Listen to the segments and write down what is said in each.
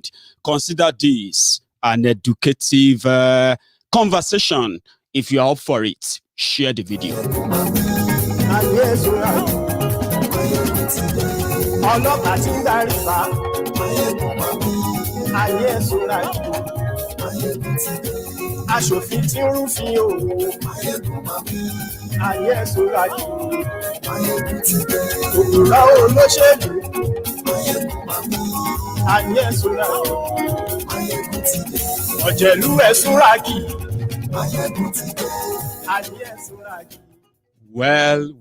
mind, consider this an educative conversation. If you are up for it, share the video. Aṣòfin tí ń rúfin òwò ayé ẹ̀sùnra kì òwúrọ̀ olóṣèlú ayé ẹ̀sùnra ọ̀jẹ̀lú ẹ̀sùnra kì ayé ẹ̀sùnra kì. Well.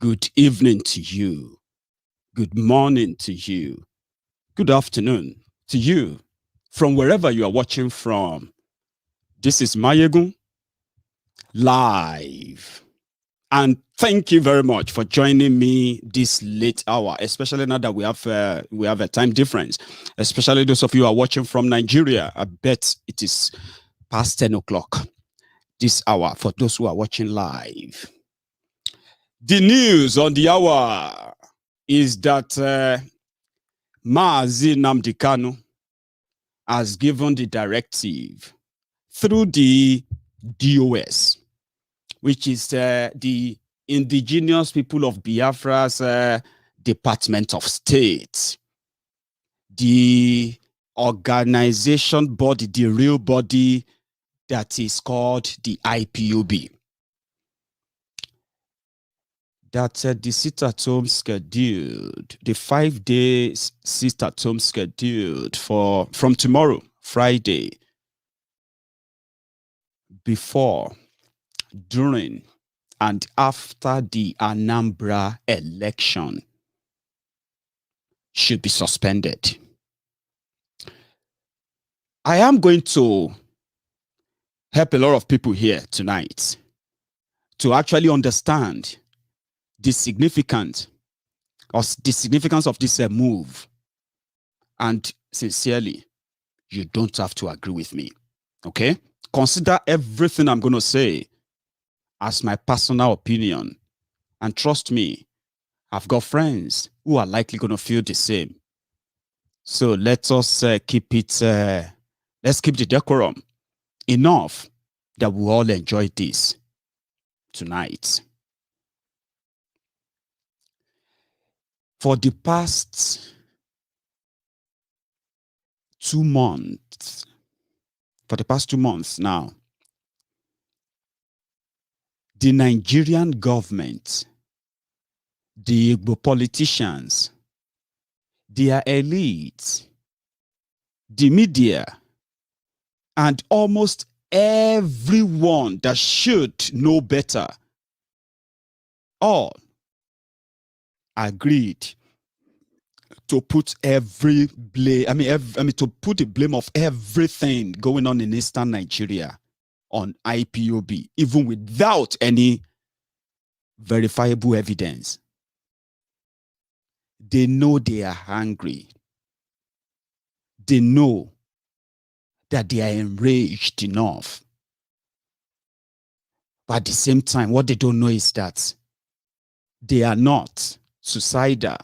Good evening to you. Good morning to you. Good afternoon to you. From wherever you are watching from, this is Maiyegun live. And thank you very much for joining me this late hour, especially now that we have a time difference, especially those of you who are watching from Nigeria. I bet it is past 10 o'clock this hour for those who are watching live. The news on the hour is that MAZI NNAMDI KANU has given the directive through the DOS, which is the indigenous people of Biafra's Department of State, the organization body, the real body that is called the IPOB. That the sit-at-home scheduled, the 5-day sit-at-home scheduled from tomorrow, Friday, before, during, and after the Anambra election should be suspended. I am going to help a lot of people here tonight to actually understand the significance of this move. And sincerely, you don't have to agree with me, okay? Consider everything I'm going to say as my personal opinion. And trust me, I've got friends who are likely going to feel the same. So let us keep the decorum enough that we all enjoy this tonight. For the past 2 months, now, the Nigerian government, the IGBO politicians, their elites, the media, and almost everyone that should know better, all agreed to put to put the blame of everything going on in Eastern Nigeria on IPOB, even without any verifiable evidence. They know they are hungry. They know that they are enraged enough. But at the same time, what they don't know is that they are not suicidal.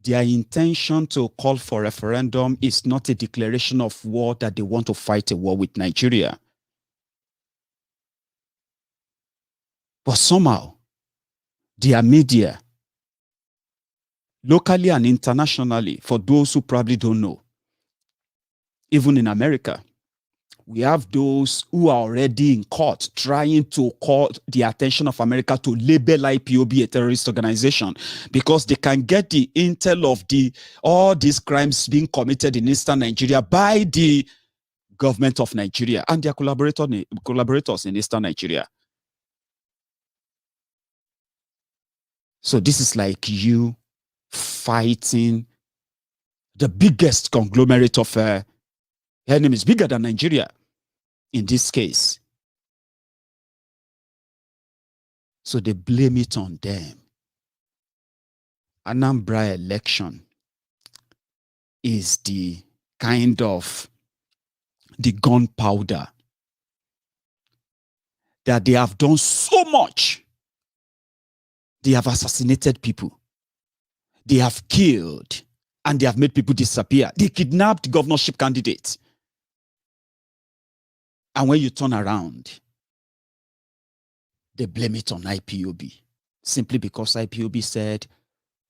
Their intention to call for referendum is not a declaration of war that they want to fight a war with Nigeria. But somehow, their media, locally and internationally, for those who probably don't know, even in America, we have those who are already in court trying to call the attention of America to label IPOB a terrorist organization because they can get the intel of all these crimes being committed in Eastern Nigeria by the government of Nigeria and their collaborators in Eastern Nigeria. So this is like you fighting the biggest conglomerate of enemies, bigger than Nigeria in this case. So they blame it on them. Anambra election is the kind of the gunpowder that they have done so much. They have assassinated people. They have killed and they have made people disappear. They kidnapped governorship candidates. And when you turn around, they blame it on IPOB, simply because IPOB said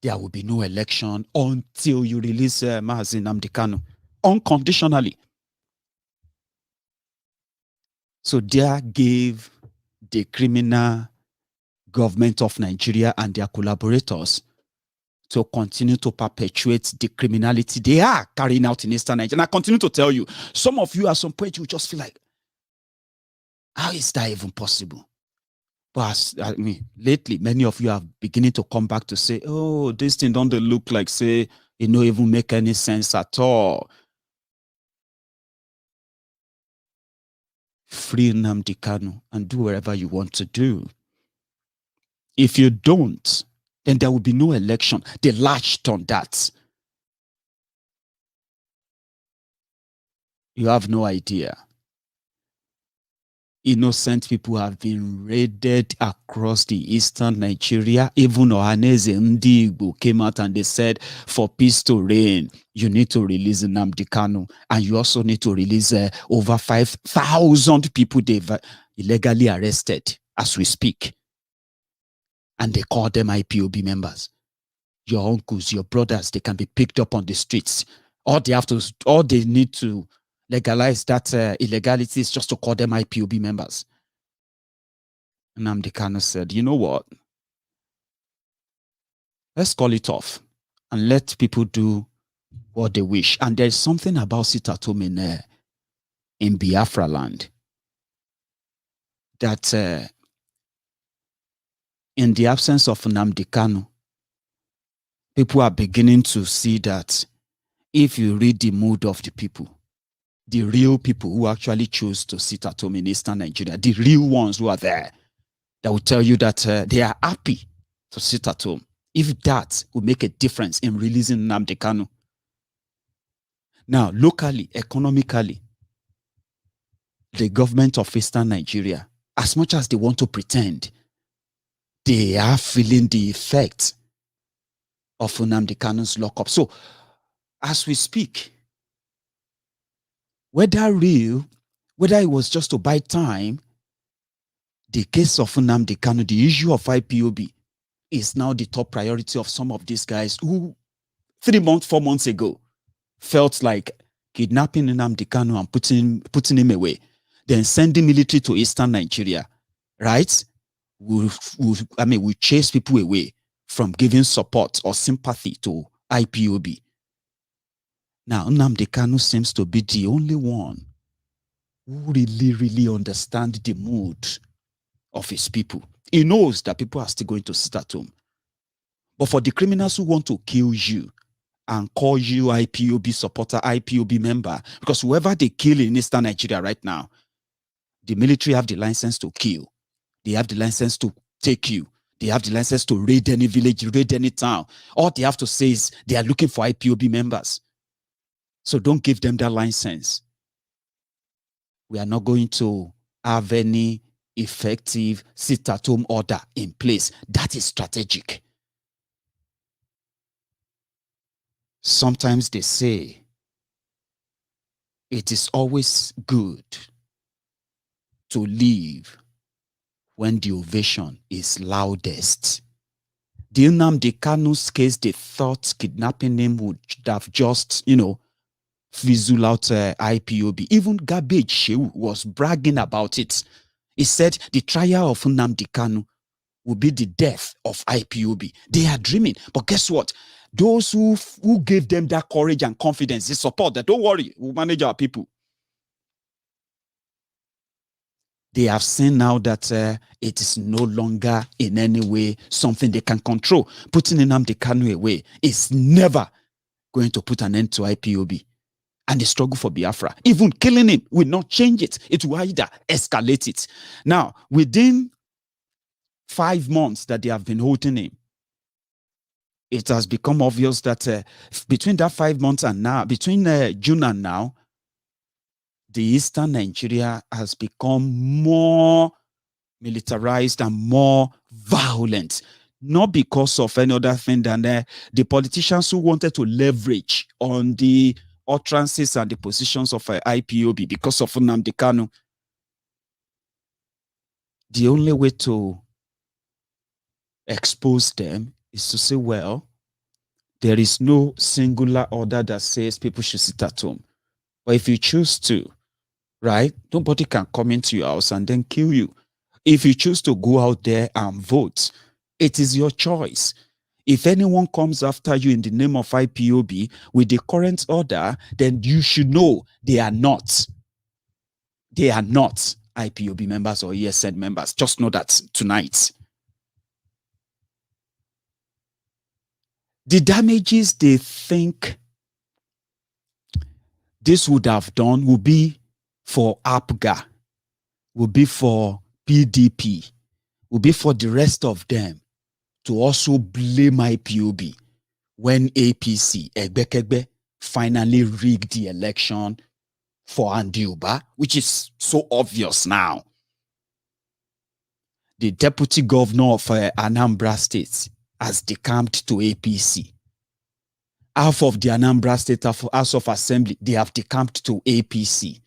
there will be no election until you release MAZI NNAMDI KANU unconditionally. So they gave the criminal government of Nigeria and their collaborators to continue to perpetuate the criminality they are carrying out in Eastern Nigeria. And I continue to tell you, some of you at some point, you just feel like, how is that even possible? But I mean, lately, many of you are beginning to come back to say, oh, this thing don't look like, say, it don't even make any sense at all. Free Nnamdi Kanu and do whatever you want to do. If you don't, then there will be no election. They latched on that. You have no idea. Innocent people have been raided across the eastern Nigeria. Even Ohaneze Ndigbo came out and they said, for peace to reign, you need to release Nnamdi Kanu, and you also need to release over 5,000 people they've illegally arrested as we speak. And they call them IPOB members. Your uncles, your brothers, they can be picked up on the streets. All they need to legalize that illegality is just to call them IPOB members. Nnamdi Kanu said, you know what? Let's call it off and let people do what they wish. And there's something about sit at home in Biafra land that in the absence of Nnamdi Kanu, people are beginning to see that if you read the mood of the people, the real people who actually choose to sit at home in Eastern Nigeria, the real ones who are there, that will tell you that they are happy to sit at home. If that will make a difference in releasing Nnamdi Kanu. Now, locally, economically, the government of Eastern Nigeria, as much as they want to pretend, they are feeling the effect of Nnamdi Kanu's lockup. So, as we speak, whether real, whether it was just to buy time, the case of Nnamdi Kanu, the issue of IPOB, is now the top priority of some of these guys who 3 months, 4 months ago felt like kidnapping Nnamdi Kanu and putting him away, then sending military to Eastern Nigeria, right? We chase people away from giving support or sympathy to IPOB. Now, Nnamdi Kanu seems to be the only one who really understands the mood of his people. He knows that people are still going to sit at home. But for the criminals who want to kill you and call you IPOB supporter, IPOB member, because whoever they kill in Eastern Nigeria right now, the military have the license to kill. They have the license to take you. They have the license to raid any village, raid any town. All they have to say is they are looking for IPOB members. So don't give them that license. We are not going to have any effective sit-at-home order in place. That is strategic. Sometimes they say it is always good to leave when the ovation is loudest. The Nnamdi Kanu's case, they thought kidnapping him would have just, fizzle out IPOB. Even Garbage Shehu was bragging about it. He said the trial of Nnamdi Kanu will be the death of IPOB. They are dreaming. But guess what? Those who gave them that courage and confidence, they support that. Don't worry, we'll manage our people. They have seen now that it is no longer in any way something they can control. Putting Nnamdi Kanu away is never going to put an end to IPOB and the struggle for Biafra. Even killing him will not change it. It will either escalate it. Now, within 5 months that they have been holding him, it has become obvious that between that 5 months and now, between June and now, the Eastern Nigeria has become more militarized and more violent. not because of any other thing than the politicians who wanted to leverage on the utterances and the positions of IPOB because of Nnamdi Kanu. The only way to expose them is to say, well, there is no singular order that says people should sit at home. But if you choose to, right, nobody can come into your house and then kill you. If you choose to go out there and vote, it is your choice. If anyone comes after you in the name of IPOB with the current order, then you should know they are not. They are not IPOB members or ESN members. Just know that tonight. The damages they think this would have done will be for APGA, will be for PDP, will be for the rest of them to also blame IPOB when APC, Egbekegbe, finally rigged the election for Andy Uba, which is so obvious now. The deputy governor of Anambra State has decamped to APC. Half of the Anambra State House of Assembly, they have decamped to APC.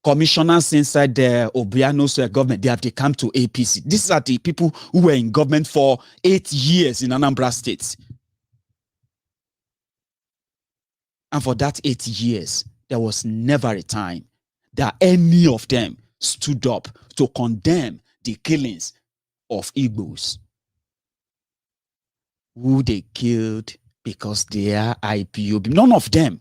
Commissioners inside the Obiano's government, they have decamped to APC. These are the people who were in government for 8 years in Anambra State. And for that 8 years, there was never a time that any of them stood up to condemn the killings of Igbos who they killed because they are IPOB. None of them.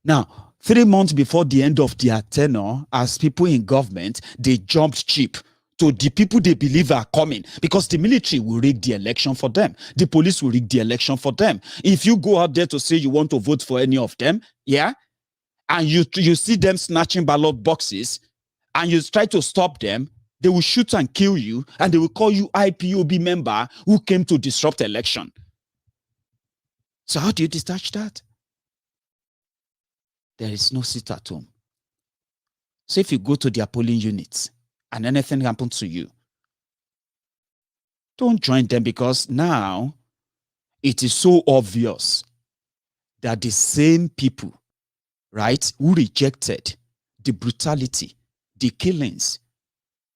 Now, 3 months before the end of their tenure, as people in government, they jumped ship to the people they believe are coming, because the military will rig the election for them. The police will rig the election for them. If you go out there to say you want to vote for any of them, yeah, and you see them snatching ballot boxes, and you try to stop them, they will shoot and kill you, and they will call you IPOB member who came to disrupt election. So how do you detach that? There is no sit at home. So if you go to their polling units and anything happens to you, don't join them, because now it is so obvious that the same people, right, who rejected the brutality, the killings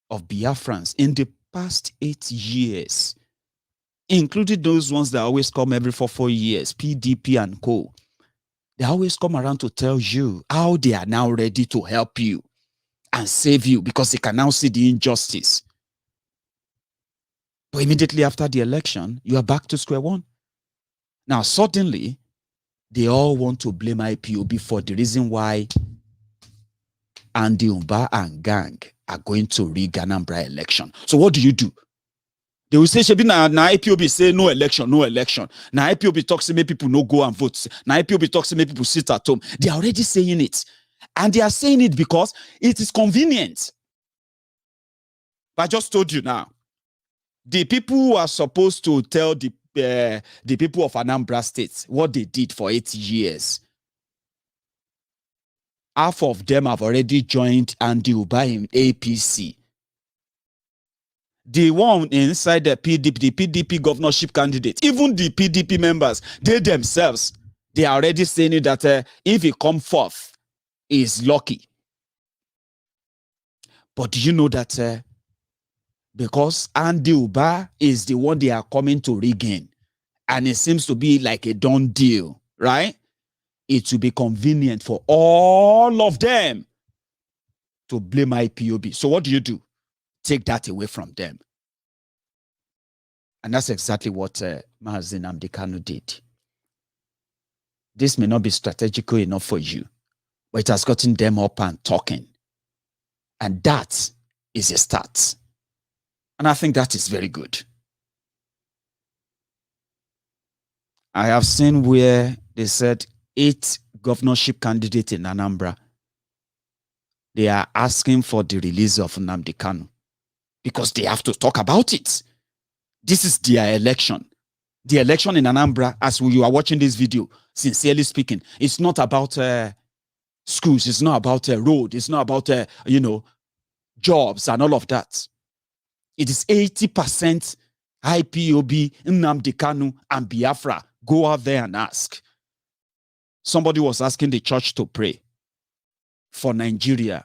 of Biafrans in the past 8 years, including those ones that always come every 4 years, PDP and co., they always come around to tell you how they are now ready to help you and save you, because they can now see the injustice. But immediately after the election, you are back to square one. Now, suddenly, they all want to blame IPOB for the reason why Andy Uba and gang are going to rig Anambra election. So what do? They will say, Shebi, na IPOB say no election, no election. Now IPOB talks to make people no go and vote. Now IPOB talks to make people sit at home. They are already saying it. And they are saying it because it is convenient. But I just told you now, the people who are supposed to tell the people of Anambra State what they did for 8 years, half of them have already joined Andy Uba in APC. The one inside the PDP governorship candidate, even the PDP members, they themselves, they are already saying that if he come forth, he is lucky. But do you know that because Andy Uba is the one they are coming to regain, and it seems to be like a done deal, right? It will be convenient for all of them to blame IPOB. So what do? Take that away from them. And that's exactly what MAZI NNAMDI KANU did. This may not be strategical enough for you, but it has gotten them up and talking. And that is a start. And I think that is very good. I have seen where they said 8 governorship candidates in Anambra, they are asking for the release of Nnamdi Kanu because they have to talk about it. This is their election. The election in Anambra, as you are watching this video, sincerely speaking, it's not about schools, it's not about road, it's not about, jobs and all of that. It is 80% IPOB, Nnamdi Kanu, and Biafra. Go out there and ask. Somebody was asking the church to pray for Nigeria,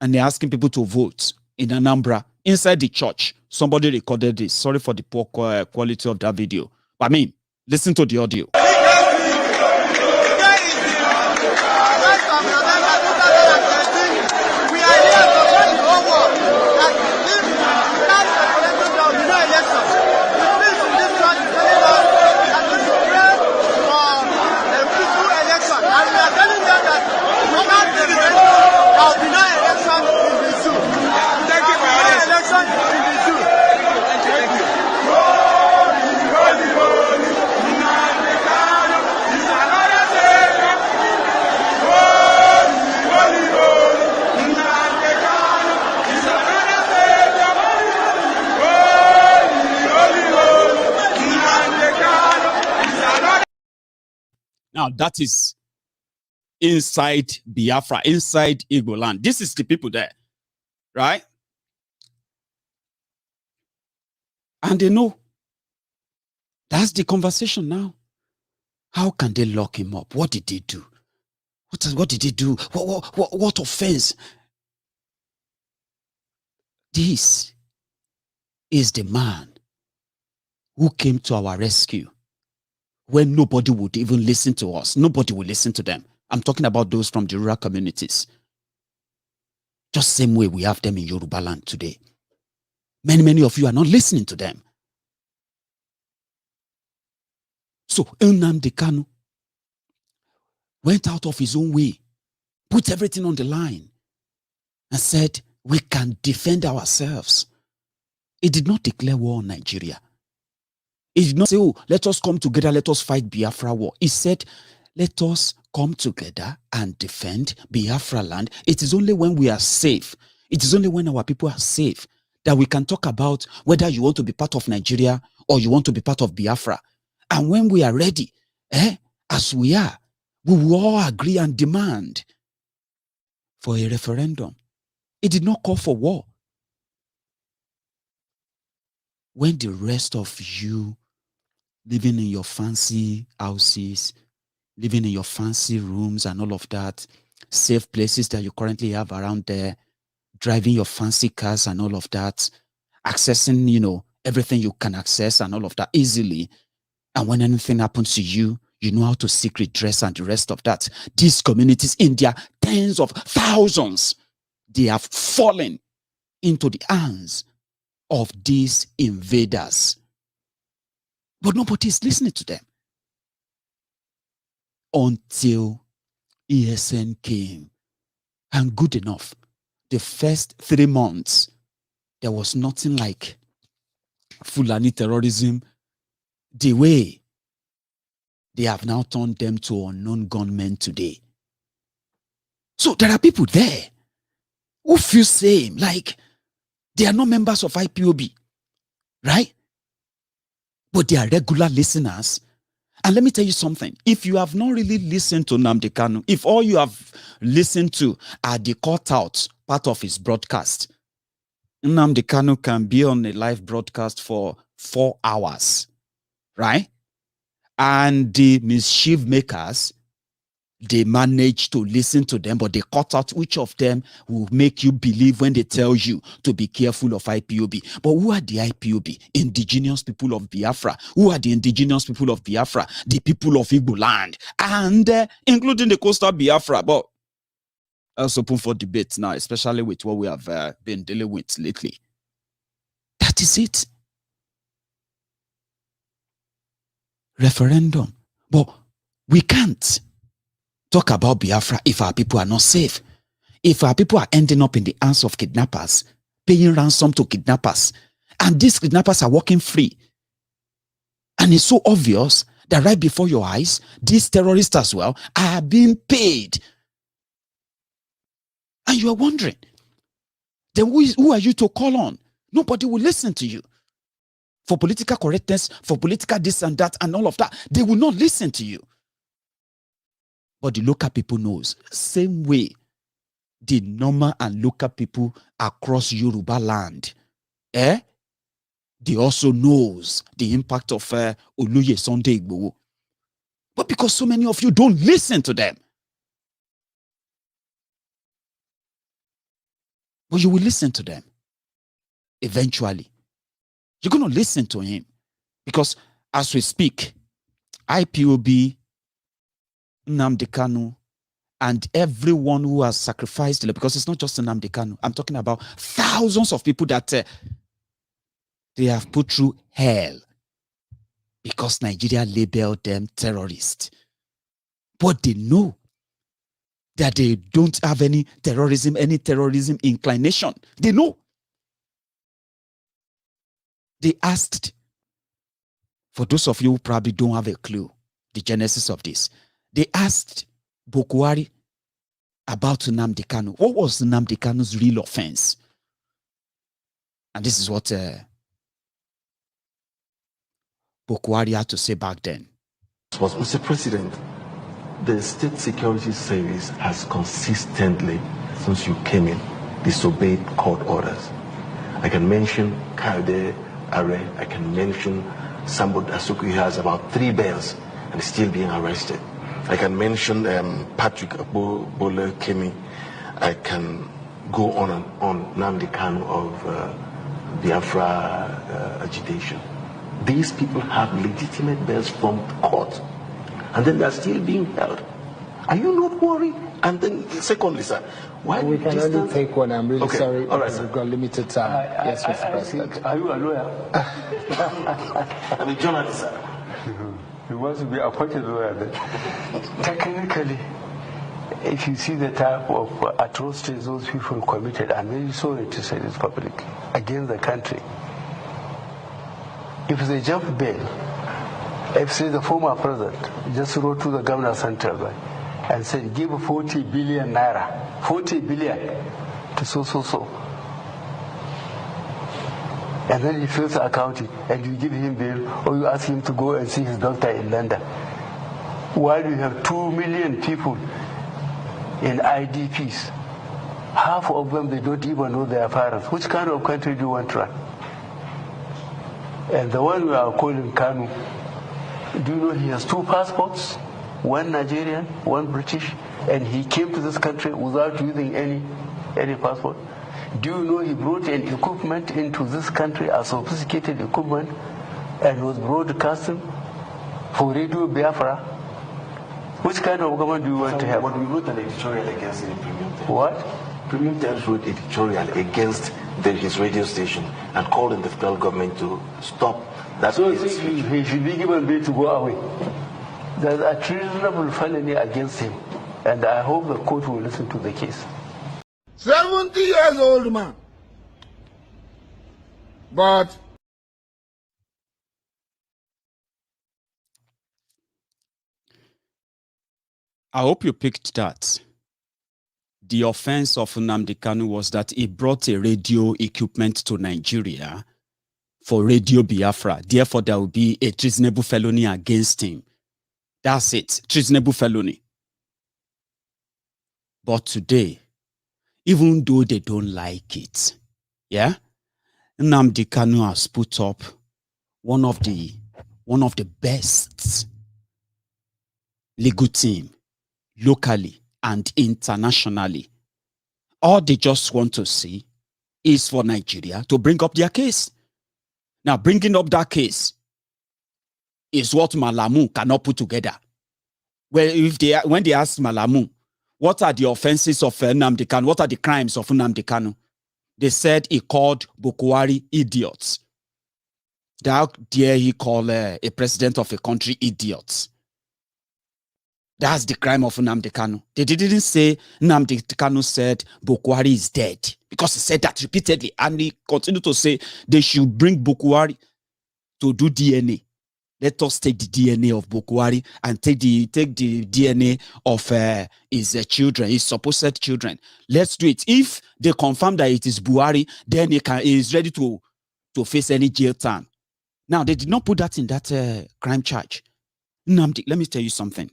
and they're asking people to vote in Anambra inside the church. Somebody recorded this. Sorry for the poor quality of that video. But I mean, listen to the audio. Now, that is inside Biafra, inside Igbo land. This is the people there, right? And they know. That's the conversation now. How can they lock him up? What did they do? What did they do? What offense? This is the man who came to our rescue when nobody would even listen to us. Nobody would listen to them. I'm talking about those from the rural communities. Just same way we have them in Yoruba land today. Many of you are not listening to them. So Nnamdi Kanu went out of his own way, put everything on the line, and said, we can defend ourselves. He did not declare war on Nigeria. He did not say, oh, let us come together, let us fight Biafra war. He said, let us come together and defend Biafra land. It is only when we are safe, it is only when our people are safe that we can talk about whether you want to be part of Nigeria or you want to be part of Biafra. And when we are ready, as we are, we will all agree and demand for a referendum. It did not call for war. When the rest of you living in your fancy houses, living in your fancy rooms and all of that, safe places that you currently have around there, driving your fancy cars and all of that, accessing, everything you can access and all of that easily. And when anything happens to you, you know how to seek redress and the rest of that. These communities in their tens of thousands, they have fallen into the hands of these invaders. But nobody is listening to them. Until ESN came. And good enough, the first 3 months, there was nothing like Fulani terrorism. The way they have now turned them to unknown gunmen today. So there are people there who feel same, like they are not members of IPOB, right? But they are regular listeners. And let me tell you something. If you have not really listened to Nnamdi Kanu, if all you have listened to are the cut out part of his broadcast, Nnamdi Kanu can be on a live broadcast for 4 hours, right? And the mischief makers, they manage to listen to them, but they cut out which of them will make you believe when they tell you to be careful of IPOB. But who are the IPOB? Indigenous people of Biafra. Who are the indigenous people of Biafra? The people of Igbo land, and including the coastal Biafra. But that's open for debate now, especially with what we have been dealing with lately. That is it. Referendum. But we can't talk about Biafra if our people are not safe. If our people are ending up in the hands of kidnappers, paying ransom to kidnappers, and these kidnappers are walking free. And it's so obvious that right before your eyes, these terrorists as well are being paid. And you are wondering, then who are you to call on? Nobody will listen to you. For political correctness, for political this and that and all of that, they will not listen to you. But the local people knows, same way the normal and local people across Yoruba land They also knows the impact of Oluye Sunday Igboho. But because so many of you don't listen to them. But you will listen to them. Eventually. You're going to listen to him. Because as we speak, IPOB, Nnamdi Kanu, and everyone who has sacrificed, because it's not just Nnamdi Kanu. I'm talking about thousands of people that they have put through hell because Nigeria labeled them terrorists. But they know that they don't have any terrorism inclination. They know. They asked, for those of you who probably don't have a clue, the genesis of this, they asked BUHARI about Nnamdi Kanu. What was Nnamdi Kanu's real offense? And this is what BUHARI had to say back then. Mr. President, the State Security Service has consistently, since you came in, disobeyed court orders. I can mention Kayode Are, I can mention Sambo Asuku, he has about 3 bails and is still being arrested. I can mention Patrick Bole Kemi. I can go on and on, Nnamdi Kanu of Biafra agitation. These people have legitimate bails from court, and then they're still being held. Are you not worried? And then, secondly, sir, why we can only take one? I'm really sorry. All right, sir. We've got limited time. Yes, Mr. President. Are you a lawyer? I'm a journalist, sir. You want to be appointed lawyer then? Technically, if you see the type of atrocities those people committed, I'm very sorry to say this publicly, against the country. If they jump bail, if say the former president just wrote to the governor central bank and said, give 40 billion naira, 40 billion to so. And then he fills the accounting and you give him bail or you ask him to go and see his doctor in London. While you have 2 million people in IDPs, half of them they don't even know their parents. Which kind of country do you want to run? And the one we are calling Kanu, do you know he has 2 passports? One Nigerian, one British, and he came to this country without using any passport. Do you know he brought an equipment into this country, a sophisticated equipment, and was broadcasting for Radio Biafra? Which kind of government do you want to have? What we wrote an editorial against in Premium Times. What? Premium Times wrote editorial against his radio station and called on the federal government to stop that. So he should be given bail to go away. There's a treasonable felony against him, and I hope the court will listen to the case. 70 years old man. But I hope you picked that. The offense of Nnamdi Kanu was that he brought a radio equipment to Nigeria for Radio Biafra. Therefore, there will be a treasonable felony against him. That's it, treasonable felony. But today, even though they don't like it, yeah, Nnamdi Kanu has put up one of the best legal team locally and internationally. All they just want to see is for Nigeria to bring up their case. Now, bringing up that case is what Malamu cannot put together. Well, when they ask Malamu, what are the offenses of Nnamdi Kanu? What are the crimes of Nnamdi Kanu? They said he called BUHARI idiots. How dare he call a president of a country idiots? That's the crime of Nnamdi Kanu. They didn't say Nnamdi Kanu said BUHARI is dead, because he said that repeatedly, and he continued to say they should bring BUHARI to do DNA. Let us take the DNA of BUHARI and take the DNA of his children, his supposed children. Let's do it. If they confirm that it is BUHARI, then he is ready to face any jail time. Now, they did not put that in that crime charge. Nnamdi, let me tell you something.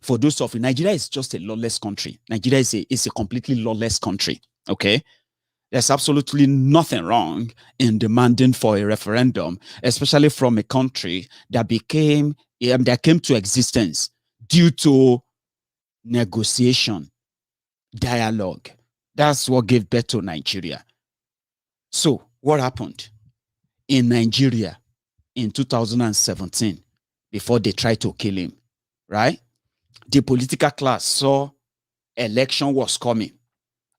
For those of you, Nigeria is just a lawless country. Nigeria is a completely lawless country. Okay? There's absolutely nothing wrong in demanding for a referendum, especially from a country that came to existence due to negotiation, dialogue. That's what gave birth to Nigeria. So what happened in Nigeria in 2017 before they tried to kill him, right? The political class saw election was coming,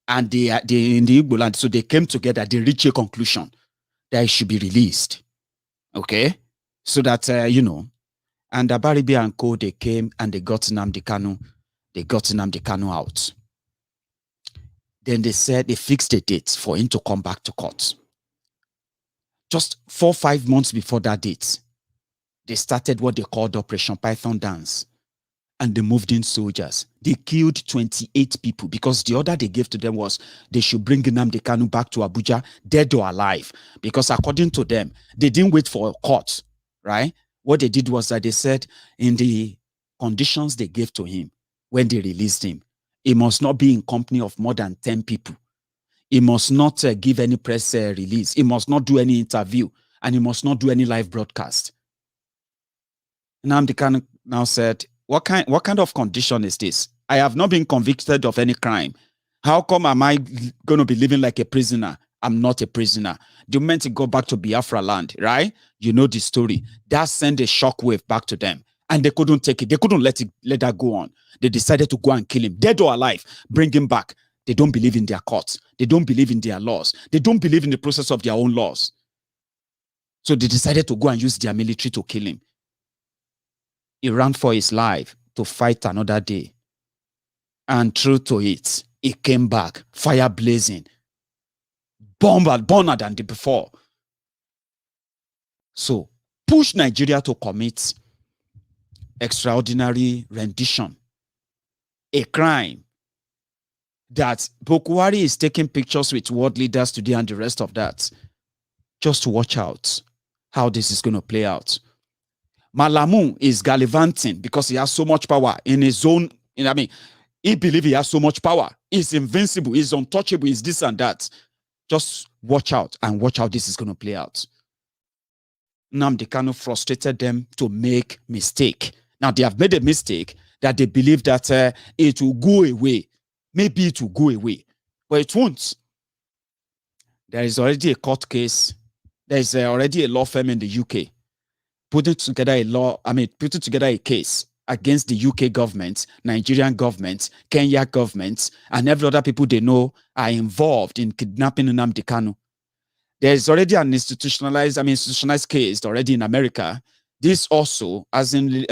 and they in the Igbo land, so they came together, they reached a conclusion that it should be released. Okay? So that, and Abaribi and Co, they came and they got Nnamdi Kanu out. Then they said they fixed a date for him to come back to court. Just 4 or 5 months before that date, they started what they called Operation Python Dance. And they moved in soldiers. They killed 28 people because the order they gave to them was they should bring Nnamdi Kanu back to Abuja, dead or alive. Because according to them, they didn't wait for a court, right? What they did was that they said in the conditions they gave to him when they released him, he must not be in company of more than 10 people. He must not give any press release. He must not do any interview. And he must not do any live broadcast. Nnamdi Kanu now said, what kind of condition is this? I have not been convicted of any crime. How come am I going to be living like a prisoner? I'm not a prisoner. The moment he got back to Biafra land, right? You know the story. That sent a shockwave back to them. And they couldn't take it. They couldn't let that go on. They decided to go and kill him, dead or alive, bring him back. They don't believe in their courts. They don't believe in their laws. They don't believe in the process of their own laws. So they decided to go and use their military to kill him. He ran for his life to fight another day. And true to it, he came back, fire blazing, burner than the before. So, push Nigeria to commit extraordinary rendition, a crime that Buhari is taking pictures with world leaders today and the rest of that. Just watch out how this is going to play out. Malamu is gallivanting because he has so much power in his own, he believes he has so much power. He's invincible, he's untouchable, he's this and that. Just watch out and watch how this is going to play out. Nnamdi Kanu frustrated them to make mistake. Now they have made a mistake that they believe that it will go away. Maybe it will go away, but it won't. There is already a court case. There is already a law firm in the UK putting together a case against the UK government, Nigerian government, Kenya government, and every other people they know are involved in kidnapping Nnamdi Kanu. There is already an institutionalized case already in America. This also, as in,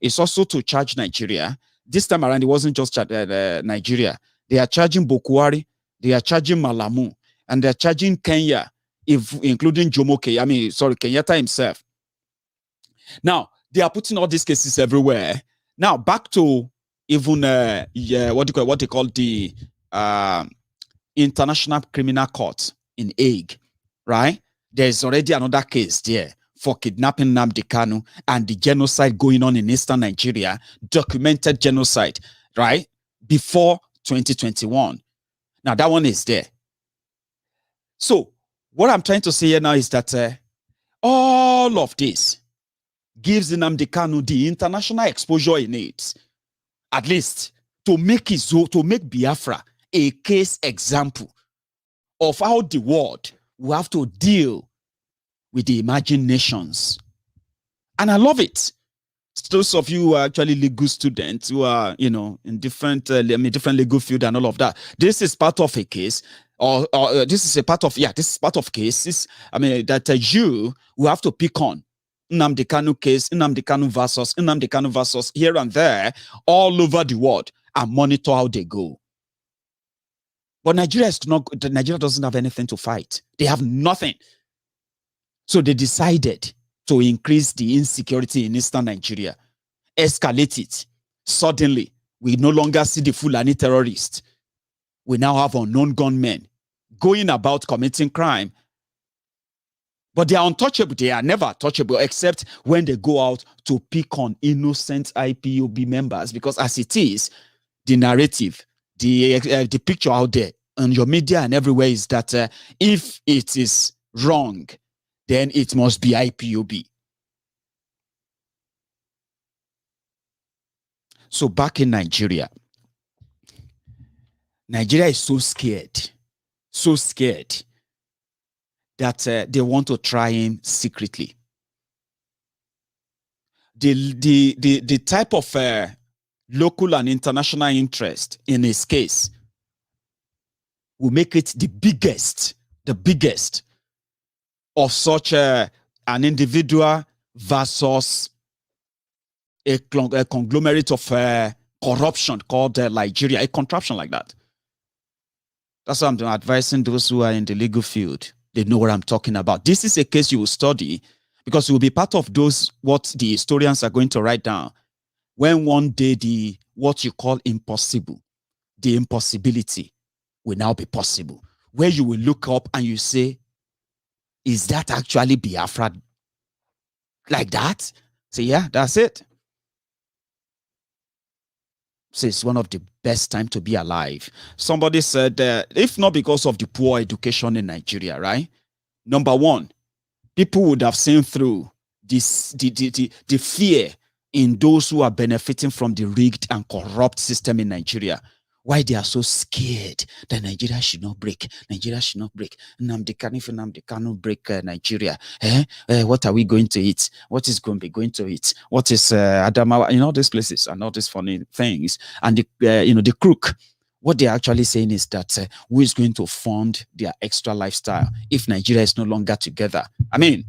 it's also to charge Nigeria. This time around, it wasn't just Nigeria. They are charging Buhari, they are charging Malamu, and they're charging Kenya, including Kenyatta himself. Now, they are putting all these cases everywhere. Now, back to even what they call the International Criminal Court in Hague, right? There's already another case there for kidnapping Nnamdi Kanu and the genocide going on in eastern Nigeria, documented genocide, right? Before 2021. Now, that one is there. So, what I'm trying to say here now is that all of this gives Nnamdi Kanu the international exposure he needs, at least to make Biafra a case example of how the world will have to deal with the emerging nations. And I love it. Those of you who are actually legal students who are, in different legal field and all of that, this is part of a case, or this is part of cases, that you will have to pick on. Nnamdi Kanu case, Nnamdi Kanu versus here and there, all over the world, and monitor how they go. But Nigeria doesn't have anything to fight. They have nothing. So they decided to increase the insecurity in eastern Nigeria, escalate it. Suddenly, we no longer see the Fulani terrorists. We now have unknown gunmen going about committing crime. But they are untouchable. They are never touchable except when they go out to pick on innocent IPOB members. Because as it is, the narrative, the picture out there on your media and everywhere is that if it is wrong, then it must be IPOB. So back in Nigeria, Nigeria is so scared that they want to try him secretly. The type of local and international interest in his case will make it the biggest of such an individual versus a conglomerate of corruption called Nigeria, a contraption like that. That's why I'm advising those who are in the legal field. They know what I'm talking about. This is a case you will study because you will be part of those what the historians are going to write down when one day the what you call impossible, the impossibility will now be possible, where you will look up and you say, is that actually Biafra like that? Say, yeah, that's it. So it's one of the best time to be alive. Somebody said, if not because of the poor education in Nigeria, right? Number one, people would have seen through this, the fear in those who are benefiting from the rigged and corrupt system in Nigeria. Why they are so scared that Nigeria should not break. Nigeria should not break. Nnamdi Kanu break Nigeria. What are we going to eat? What is going to be going to eat? What is Adamawa? In all these places and all these funny things. And the crook, what they're actually saying is that who is going to fund their extra lifestyle if Nigeria is no longer together? I mean,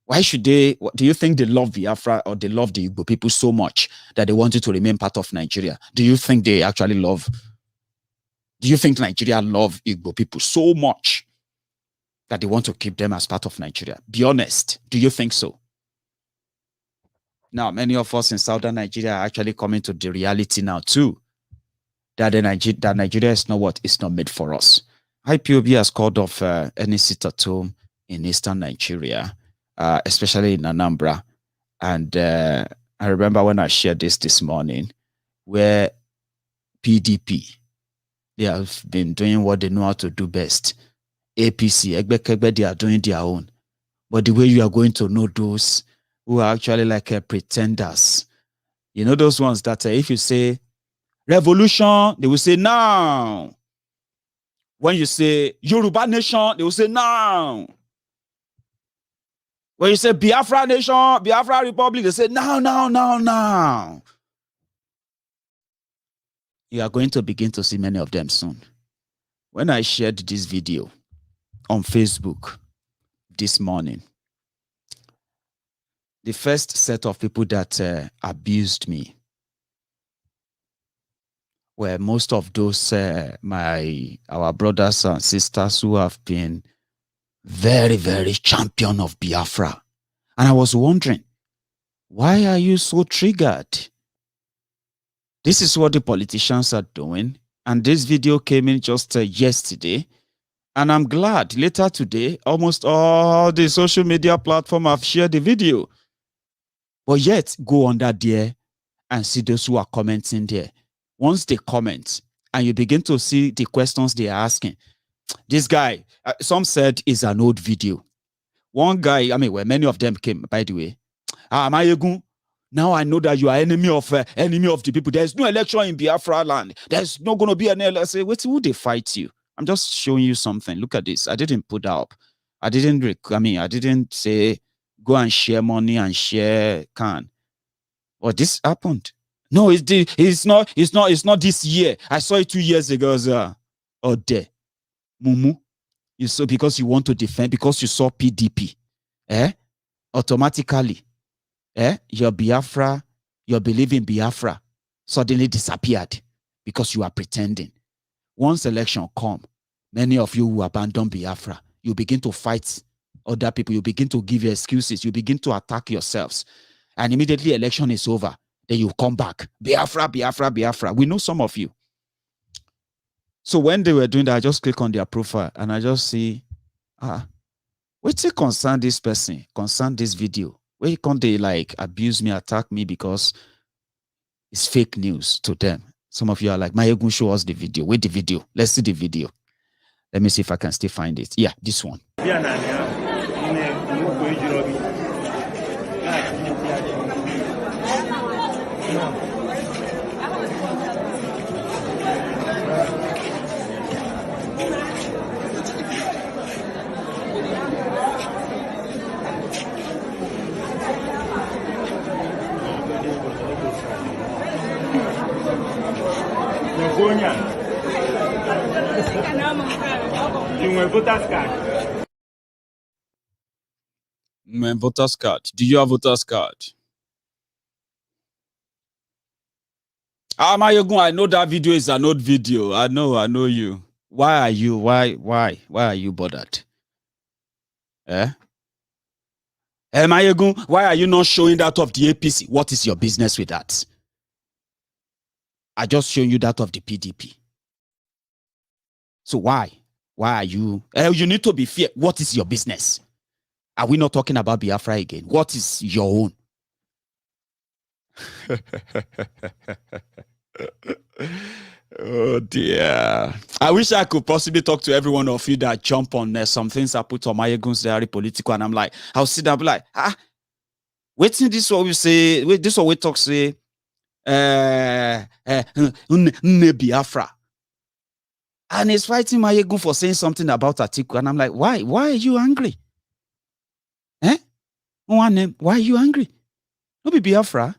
why should they, do you think they love Biafra or they love the Igbo people so much that they wanted to remain part of Nigeria? Do you think they actually love, do you think Nigeria love Igbo people so much that they want to keep them as part of Nigeria? Be honest. Do you think so? Now, many of us in southern Nigeria are actually coming to the reality now too, that Nigeria is not what is not made for us. IPOB has called off any sit at home in eastern Nigeria. Especially in Anambra. And I remember when I shared this morning, where PDP, they have been doing what they know how to do best. APC, Egbe, they are doing their own. But the way you are going to know those who are actually like pretenders, you know those ones that if you say revolution, they will say now. When you say Yoruba nation, they will say now. When you say Biafra nation, Biafra republic, they say now. You are going to begin to see many of them soon. When I shared this video on Facebook this morning, the first set of people that abused me were most of those our brothers and sisters who have been very, very champion of Biafra. And I was wondering, why are you so triggered? This is what the politicians are doing. And this video came in just yesterday. And I'm glad later today, almost all the social media platforms have shared the video. But yet, go under there and see those who are commenting there. Once they comment and you begin to see the questions they are asking, this guy, some said is an old video. One guy, I mean, well, many of them came, by the way. Maiyegun, now I know that you are enemy of the people. There's no election in Biafra land. There's not going to be an election. I say, wait, who they fight you? I'm just showing you something. Look at this. I didn't put up. I didn't say go and share money and share can. Well, this happened. No, it's not this year. I saw it 2 years ago. Oh, there. Mumu, you saw because you want to defend, because you saw PDP, automatically, your Biafra, your belief in Biafra suddenly disappeared because you are pretending. Once election come, many of you who abandon Biafra, you begin to fight other people, you begin to give excuses, you begin to attack yourselves, and immediately election is over, then you come back, Biafra, Biafra, Biafra. We know some of you. So when they were doing that, I just click on their profile and I just see, what's it concern this person, concern this video? Where can't they like abuse me, attack me because it's fake news to them? Some of you are like, Maiyegun, show us the video. Wait, the video. Let's see the video. Let me see if I can still find it. Yeah, this one. My voter's card. Do you have voter's card? Maiyegun, I know that video is an old video. I know you. Why are you bothered? Maiyegun, why are you not showing that of the APC? What is your business with that? I just shown you that of the PDP. So why are you? You need to be fair. What is your business? Are we not talking about Biafra again? What is your own? Oh dear. I wish I could possibly talk to every one of you that jump on some things I put on Maiyegun's diary Politico, and I'm like, I'll sit down and be like, waiting this what we say, wait, this what we talk say, Biafra. And he's fighting Maiyegun for saying something about Atiku, and I'm like, why are you angry? Why are you angry? No be Biafra.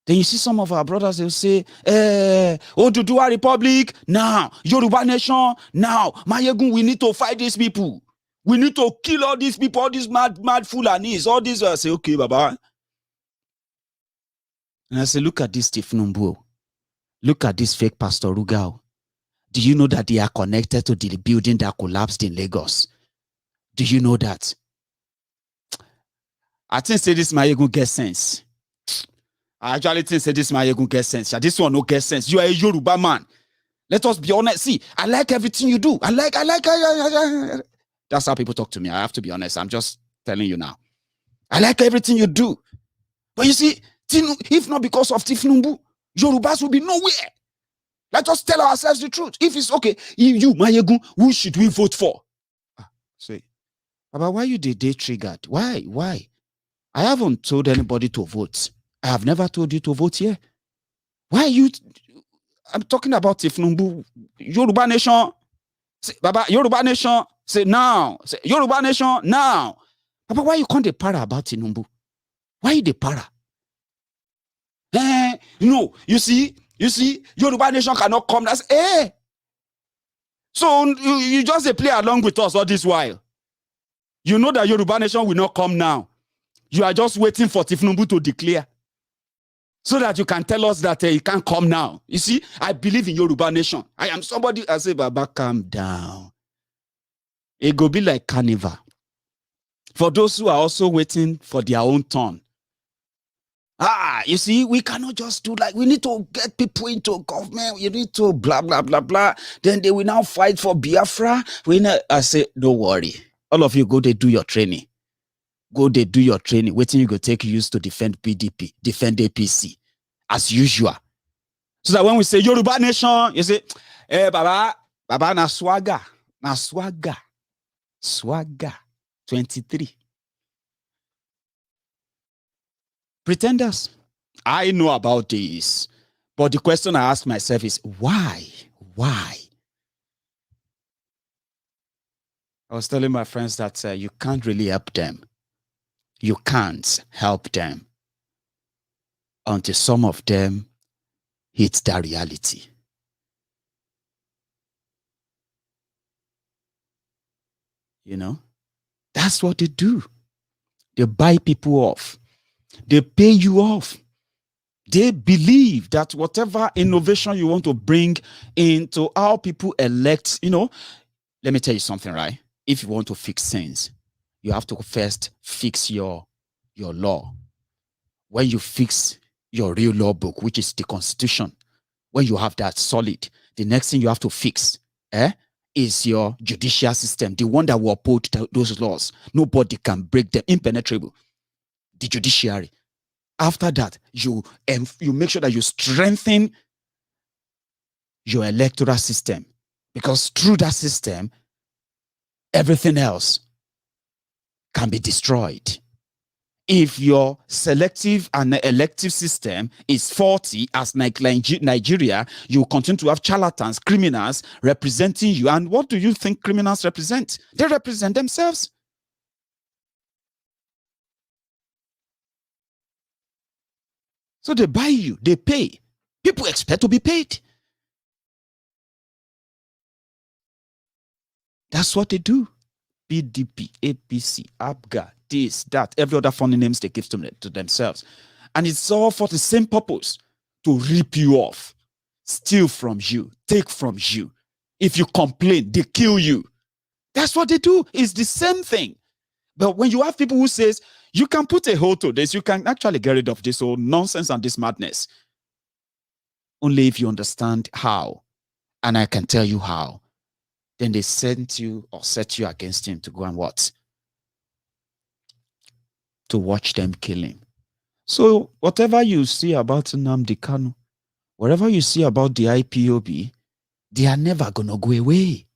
Then you see some of our brothers, they'll say, Oduduwa Republic, now, Yoruba Nation, now, Maiyegun, we need to fight these people. We need to kill all these people, all these mad Fulanis, all these. I say, okay, Baba. And I say, look at this Steve Numbu. Look at this fake Pastor Rugao. Do you know that they are connected to the building that collapsed in Lagos? Do you know that? I think say this Maiyegun get sense. I actually think say this Maiyegun get sense. This one no get sense. You are a Yoruba man. Let us be honest. See, I like everything you do. I like. That's how people talk to me. I have to be honest. I'm just telling you now. I like everything you do. But you see, if not because of Tifnumbu, Yorubas will be nowhere. Let us tell ourselves the truth. If it's okay, you Maiyegun, who should we vote for? Say, Baba, why you day triggered? Why? I haven't told anybody to vote. I have never told you to vote here. Why are you? I'm talking about Tifnumbu, Yoruba Nation. Say, Baba, Yoruba Nation. Say now. Say, Yoruba Nation now. Baba, why you can't para about Tinubu? Why you the para? No, you see, Yoruba Nation cannot come. That's So you just play along with us all this while. You know that Yoruba Nation will not come now. You are just waiting for Tifnumbu to declare, so that you can tell us that he can't come now. You see, I believe in Yoruba Nation. I am somebody. I say, Baba, calm down. It go be like carnival. For those who are also waiting for their own turn. You see, we cannot just do like, we need to get people into government. You need to blah, blah, blah, blah. Then they will now fight for Biafra. I say, don't worry. All of you go, they do your training. Go, they do your training. Waiting, you go take use to defend PDP, defend APC, as usual. So that when we say Yoruba Nation, you say, Baba, na swagger. 23. Pretenders. I know about this. But the question I ask myself is, why? Why? I was telling my friends that you can't really help them. You can't help them until some of them hit that reality. You know, that's what they do. They buy people off. They pay you off. They believe that whatever innovation you want to bring into how people elect, you know, let me tell you something, right? If you want to fix things, you have to first fix your law. When you fix your real law book, which is the Constitution, when you have that solid, the next thing you have to fix is your judicial system, the one that will uphold those laws. Nobody can break them, impenetrable. The judiciary. After that, you make sure that you strengthen your electoral system, because through that system, everything else can be destroyed. If your selective and elective system is faulty, as like Nigeria, you continue to have charlatans, criminals representing you. And what do you think criminals represent? They represent themselves. So they buy you, they pay. People expect to be paid. That's what they do. PDP, APC, ABGA, this, that, every other funny names they give to themselves. And it's all for the same purpose, to rip you off, steal from you, take from you. If you complain, they kill you. That's what they do. It's the same thing. But when you have people who says, you can put a hold to this, you can actually get rid of this whole nonsense and this madness. Only if you understand how. And I can tell you how. Then they sent you or set you against him to go and what? To watch them kill him. So whatever you see about Nnamdi Kanu, whatever you see about the IPOB, they are never going to go away.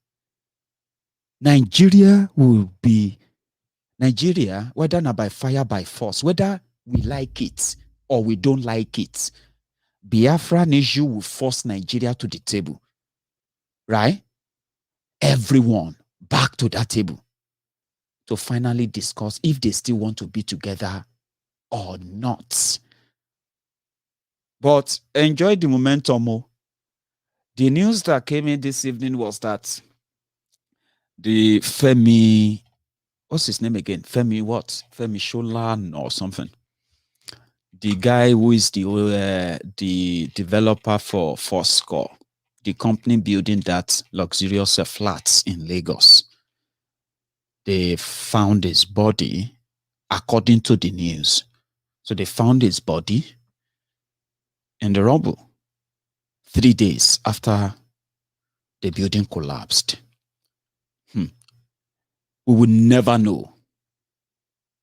Nigeria will be Nigeria, whether not by fire, by force, whether we like it or we don't like it. Biafran issue will force Nigeria to the table. Right? Everyone back to that table to finally discuss if they still want to be together or not. But enjoy the momentum. The news that came in this evening was that the Femi, what's his name again? Femi what? Femi Sholan or something. The guy who is the developer for Fourscore, the company building that luxurious flats in Lagos. They found his body, according to the news. So they found his body in the rubble 3 days after the building collapsed. We would never know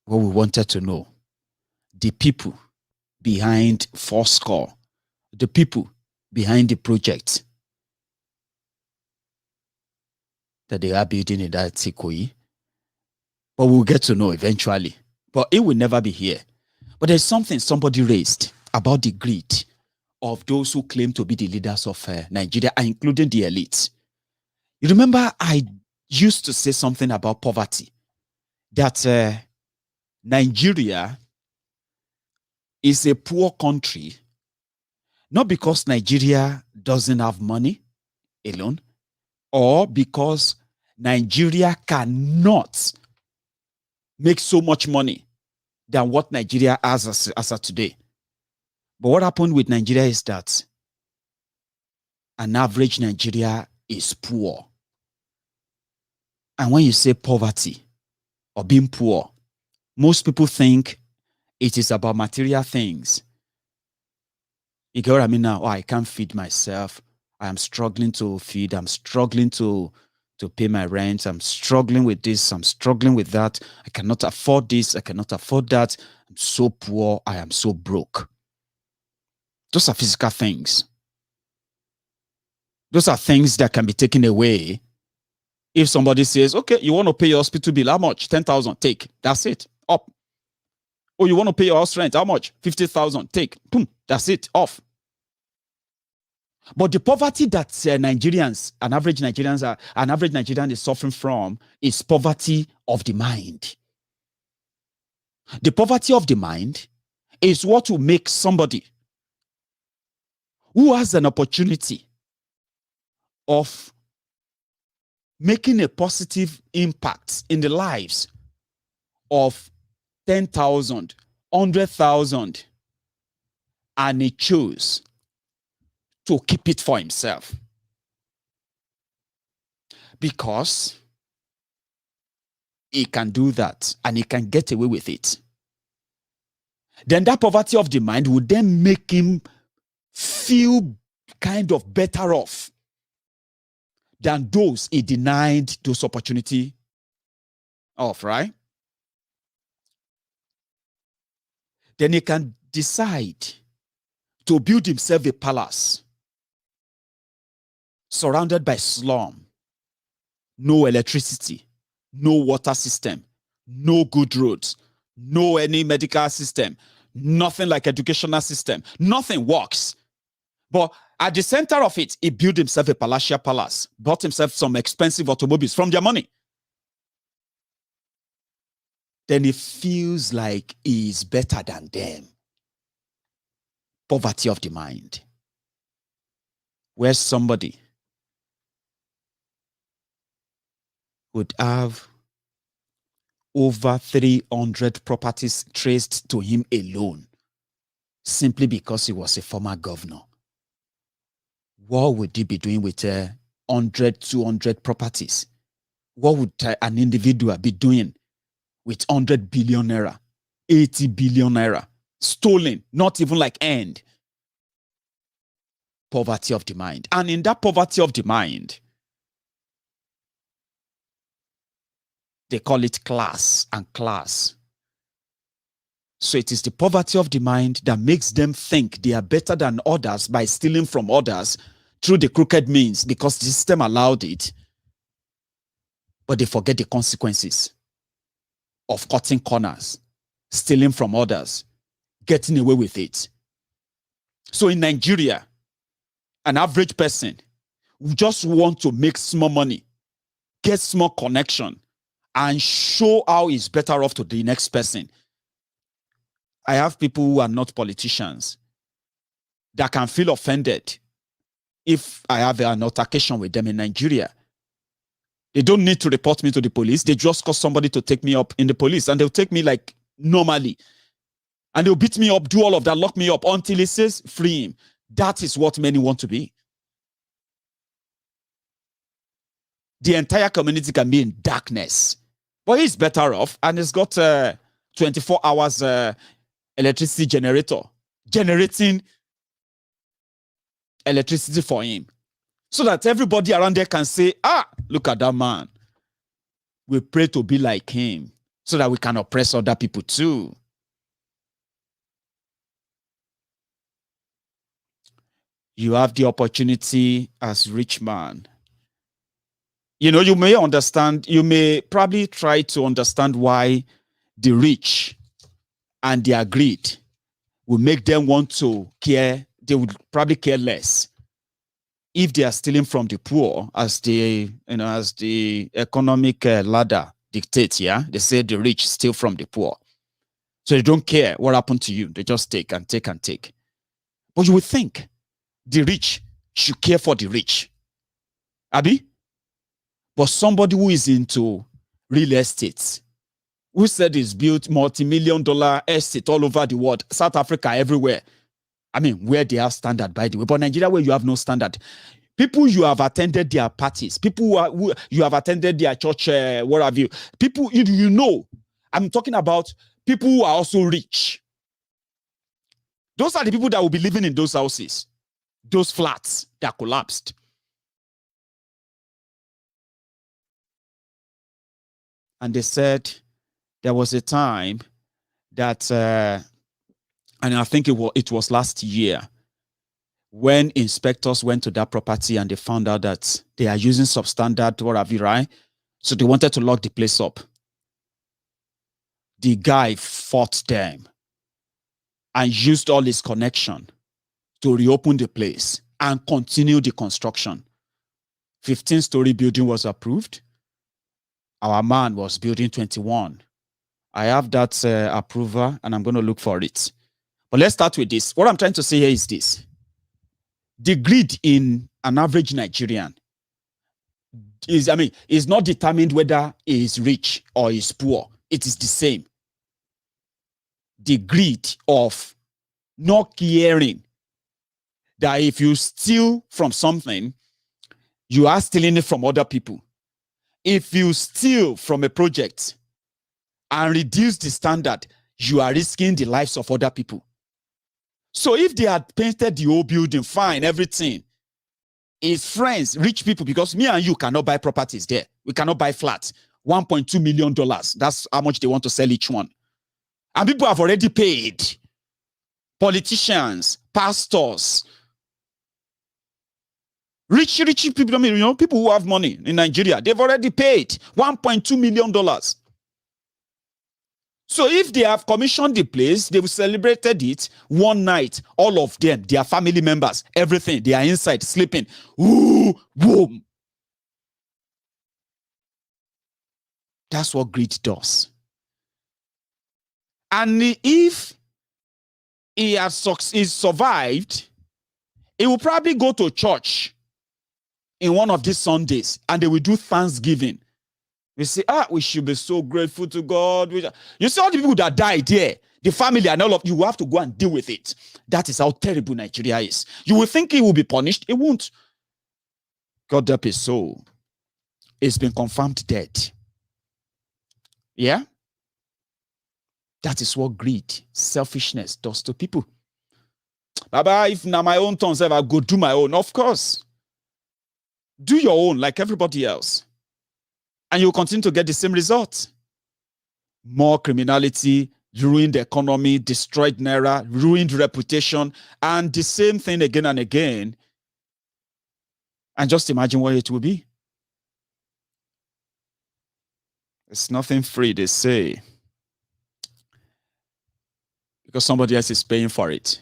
what we wanted to know. The people behind Fourscore, the people behind the project that they are building in that Tikoyi. But we'll get to know eventually. But it will never be here. But there's something somebody raised about the greed of those who claim to be the leaders of Nigeria, including the elites. You remember I used to say something about poverty, that Nigeria is a poor country, not because Nigeria doesn't have money alone, or because Nigeria cannot make so much money than what Nigeria has as of today. But what happened with Nigeria is that an average Nigeria is poor. And when you say poverty or being poor, most people think it is about material things. You get what I mean now? Oh, I can't feed myself. I am struggling to feed. I'm struggling to pay my rent. I'm struggling with this. I'm struggling with that. I cannot afford this. I cannot afford that. I'm so poor. I am so broke. Those are physical things. Those are things that can be taken away. If somebody says, okay, you want to pay your hospital bill, how much? 10,000, take. That's it. Up. Oh, you want to pay your house rent, how much? 50,000, take. Boom. That's it. Off. But the poverty that Nigerians, an average Nigerian is suffering from is poverty of the mind. The poverty of the mind is what will make somebody who has an opportunity of making a positive impact in the lives of 10,000, 100,000, and he chose to keep it for himself. Because he can do that and he can get away with it. Then that poverty of the mind would then make him feel kind of better off than those he denied those opportunity of, right? Then he can decide to build himself a palace surrounded by slum, no electricity, no water system, no good roads, no any medical system, nothing like educational system, nothing works. But at the center of it, he built himself a palatial palace, bought himself some expensive automobiles from their money. Then he feels like he is better than them. Poverty of the mind. Where somebody would have over 300 properties traced to him alone, simply because he was a former governor. What would he be doing with 100, 200 properties? What would an individual be doing with 100 billion naira, 80 billion naira, stolen, not even like earned? Poverty of the mind. And in that poverty of the mind, they call it class and class. So it is the poverty of the mind that makes them think they are better than others by stealing from others through the crooked means because the system allowed it. But they forget the consequences of cutting corners, stealing from others, getting away with it. So in Nigeria, an average person who just want to make small money, get small connection, and show how he's better off to the next person. I have people who are not politicians that can feel offended if I have an altercation with them in Nigeria. They don't need to report me to the police. They just call somebody to take me up in the police, and they'll take me like normally. And they'll beat me up, do all of that, lock me up until he says, free him. That is what many want to be. The entire community can be in darkness. But he's better off, and he's got 24 hours electricity generator generating electricity for him, so that everybody around there can say, ah, look at that man. We pray to be like him so that we can oppress other people too. You have the opportunity as rich man. You know, you may understand, you may probably try to understand why the rich and their greed will make them want to care. They would probably care less if they are stealing from the poor, as the, you know, as the economic ladder dictates. Yeah, they say the rich steal from the poor, so they don't care what happened to you. They just take and take and take. But you would think the rich should care for the rich, Abi. But somebody who is into real estate, who said he's built multi-million-dollar estate all over the world, South Africa, everywhere. I mean, where they have standard, by the way. But Nigeria, where you have no standard. People you have attended their parties, people who you have attended their church, what have you. People, you know, I'm talking about people who are also rich. Those are the people that will be living in those houses, those flats that collapsed. And they said there was a time that, and I think it was last year, when inspectors went to that property and they found out that they are using substandard, what have you, right? So they wanted to lock the place up. The guy fought them and used all his connection to reopen the place and continue the construction. 15-story building was approved. Our man was building 21. I have that approval, and I'm going to look for it. But let's start with this. What I'm trying to say here is this. The greed in an average Nigerian is not determined whether he is rich or he is poor. It is the same. The greed of not caring that if you steal from something, you are stealing it from other people. If you steal from a project and reduce the standard, you are risking the lives of other people. So if they had painted the whole building, fine, everything, his friends, rich people, because me and you cannot buy properties there. We cannot buy flats. $1.2 million. That's how much they want to sell each one. And people have already paid. Politicians, pastors, Rich people, I mean, people who have money in Nigeria, they've already paid $1.2 million. So if they have commissioned the place, they've celebrated it one night, all of them, their family members, everything, they are inside sleeping. Ooh, boom. That's what greed does. And if he has survived, he will probably go to church in one of these Sundays and they will do Thanksgiving. We say, we should be so grateful to God. You see all the people that died there, the family and all of you have to go and deal with it. That is how terrible Nigeria is. You will think he will be punished. It won't. God help his soul. It's been confirmed dead. Yeah? That is what greed, selfishness does to people. Baba, if now my own turn, I go do my own. Of course. Do your own like everybody else. And you'll continue to get the same results. More criminality, ruined economy, destroyed naira, ruined reputation, and the same thing again and again. And just imagine what it will be. It's nothing free, they say. Because somebody else is paying for it.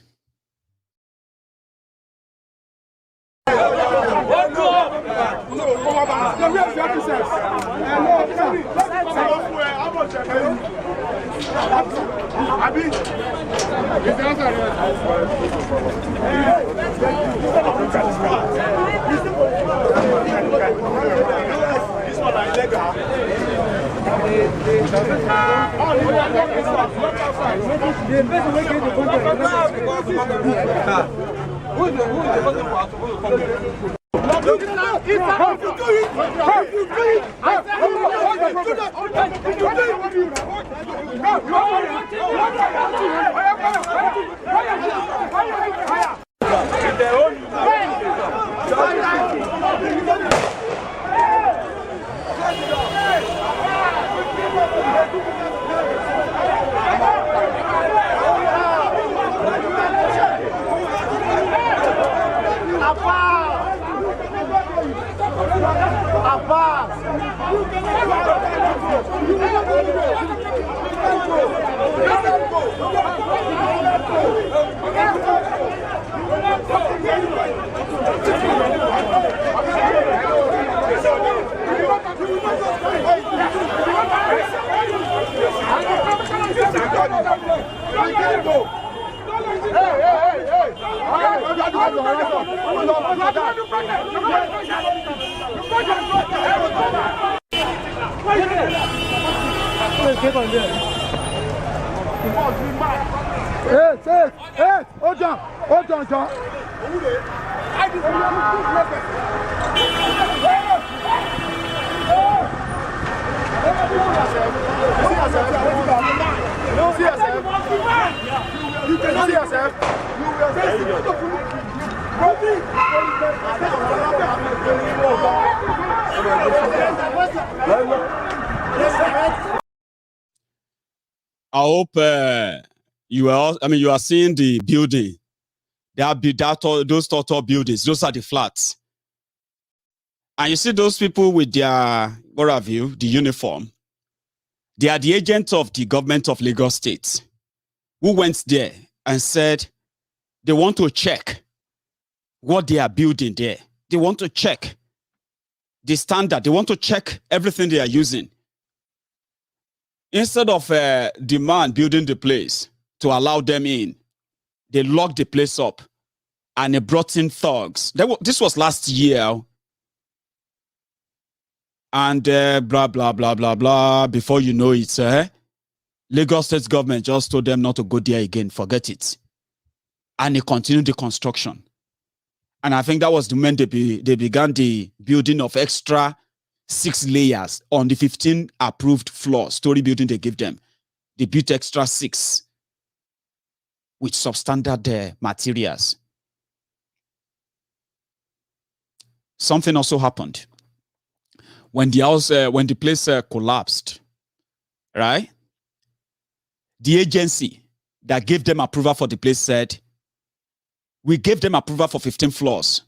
I hope you are seeing the building. Those total buildings. Those are the flats. And you see those people with their, what have you, the uniform. They are the agents of the government of Lagos State who went there and said they want to check what they are building there. They want to check the standard. They want to check everything they are using. Instead of the man building the place to allow them in, they locked the place up and they brought in thugs. This was last year. And blah, blah, blah, blah, blah. Before you know it, Lagos State government just told them not to go there again. Forget it. And they continued the construction. And I think that was the moment they began the building of extra 6 layers on the 15 approved floors, story building they give them. They built extra 6 with substandard materials. Something also happened. When the place collapsed, right? The agency that gave them approval for the place said, we gave them approval for 15 floors.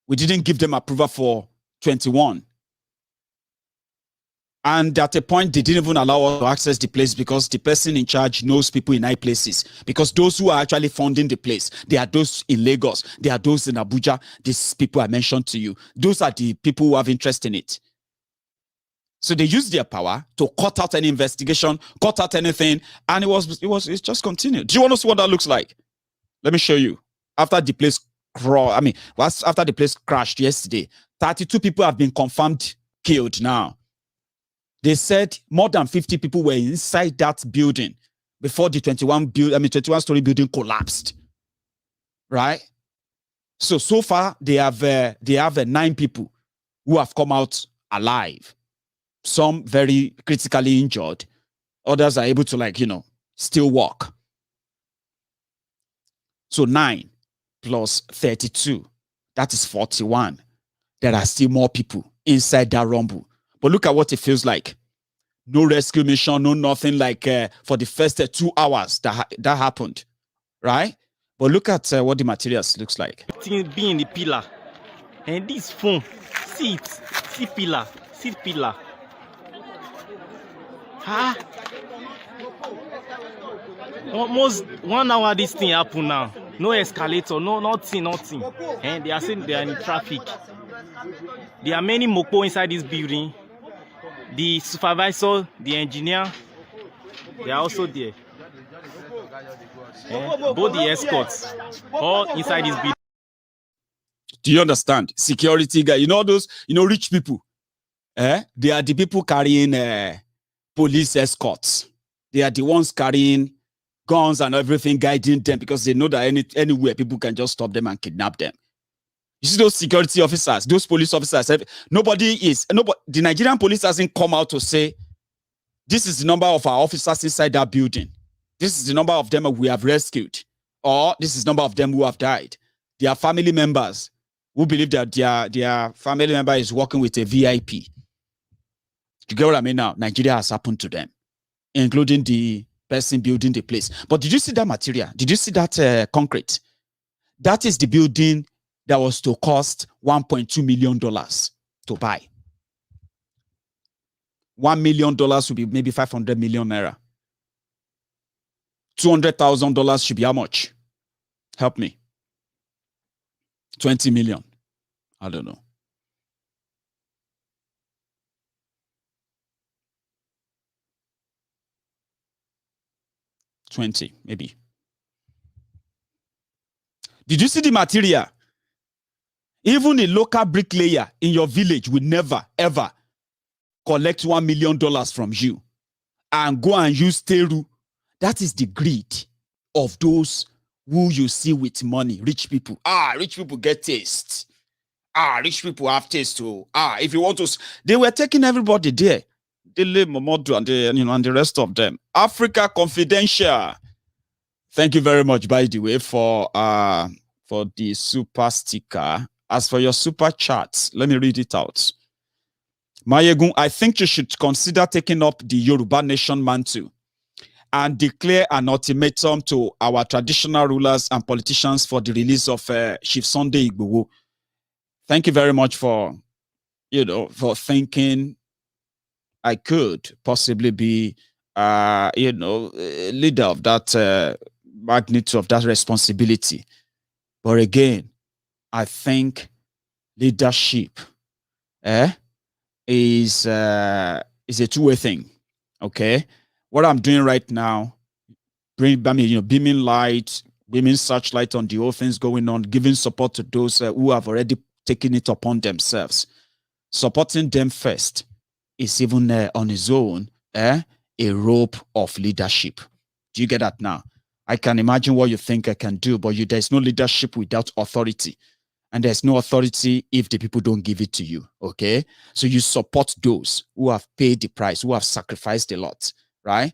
We didn't give them approval for 21. And at a point, they didn't even allow us to access the place because the person in charge knows people in high places. Because those who are actually funding the place, they are those in Lagos, they are those in Abuja, these people I mentioned to you. Those are the people who have interest in it. So they used their power to cut out any investigation, cut out anything, and it just continued. Do you want to see what that looks like? Let me show you. After the place after the place crashed yesterday, 32 people have been confirmed killed now. They said more than 50 people were inside that building before the 21-story building collapsed. Right? So far they have 9 people who have come out alive. Some very critically injured. Others are able to still walk. So 9 plus 32, that is 41. There are still more people inside that rumble. But look at what it feels like. No rescue mission, no nothing for the first 2 hours that happened, right? But look at what the materials looks like. Being the pillar, and this phone, see pillar. Almost 1 hour this thing happen now. No escalator, nothing. And they are saying they are in traffic. There are many mopo inside this building. The supervisor, the engineer, they are also there. Both the escorts, all inside this building. Do you understand? Security guy, those, rich people. They are the people carrying police escorts. They are the ones carrying guns and everything, guiding them because they know that anywhere people can just stop them and kidnap them. You see those security officers, those police officers, the Nigerian police hasn't come out to say, this is the number of our officers inside that building. This is the number of them we have rescued. Or this is the number of them who have died. Their family members who believe that their family member is working with a VIP. You get what I mean now? Nigeria has happened to them, including the person building the place. But did you see that material? Did you see that concrete? That is the building that was to cost $1.2 million to buy. $1 million would be maybe 500 million naira. $200,000 should be how much? Help me. 20 million. I don't know. $20, maybe. Did you see the material? Even a local bricklayer in your village will never, ever collect $1 million from you and go and use Teru. That is the greed of those who you see with money, rich people. Rich people get taste. Rich people have taste too. If you want to, they were taking everybody there. Dele Momodu and the rest of them. Africa Confidential. Thank you very much, by the way, for the super sticker. As for your super chats, let me read it out. Maiyegun, I think you should consider taking up the Yoruba Nation mantle and declare an ultimatum to our traditional rulers and politicians for the release of Chief Sunday Igboho. Thank you very much for thinking I could possibly be, leader of that magnitude of that responsibility. But again, I think leadership is a two-way thing. Okay, what I'm doing right now, beaming light, beaming searchlight on the whole things going on, giving support to those who have already taken it upon themselves. Supporting them first is even on its own a rope of leadership. Do you get that now? I can imagine what you think I can do, but there's no leadership without authority. And there's no authority if the people don't give it to you, okay? So you support those who have paid the price, who have sacrificed a lot, right?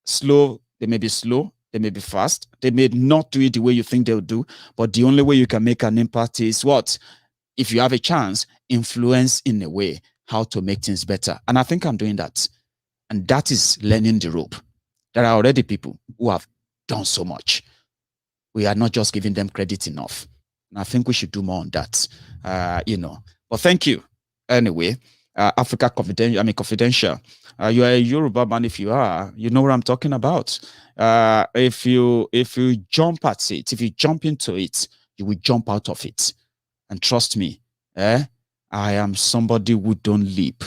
Slow, they may be slow, they may be fast, they may not do it the way you think they'll do, but the only way you can make an impact is what? If you have a chance, influence in a way how to make things better. And I think I'm doing that. And that is learning the rope. There are already people who have done so much. We are not just giving them credit enough. And I think we should do more on that, you know. But thank you. Anyway, Africa Confidential. You are a Yoruba man. If you are, you know what I'm talking about. If you jump at it, if you jump into it, you will jump out of it. And trust me, I am somebody who don't leap.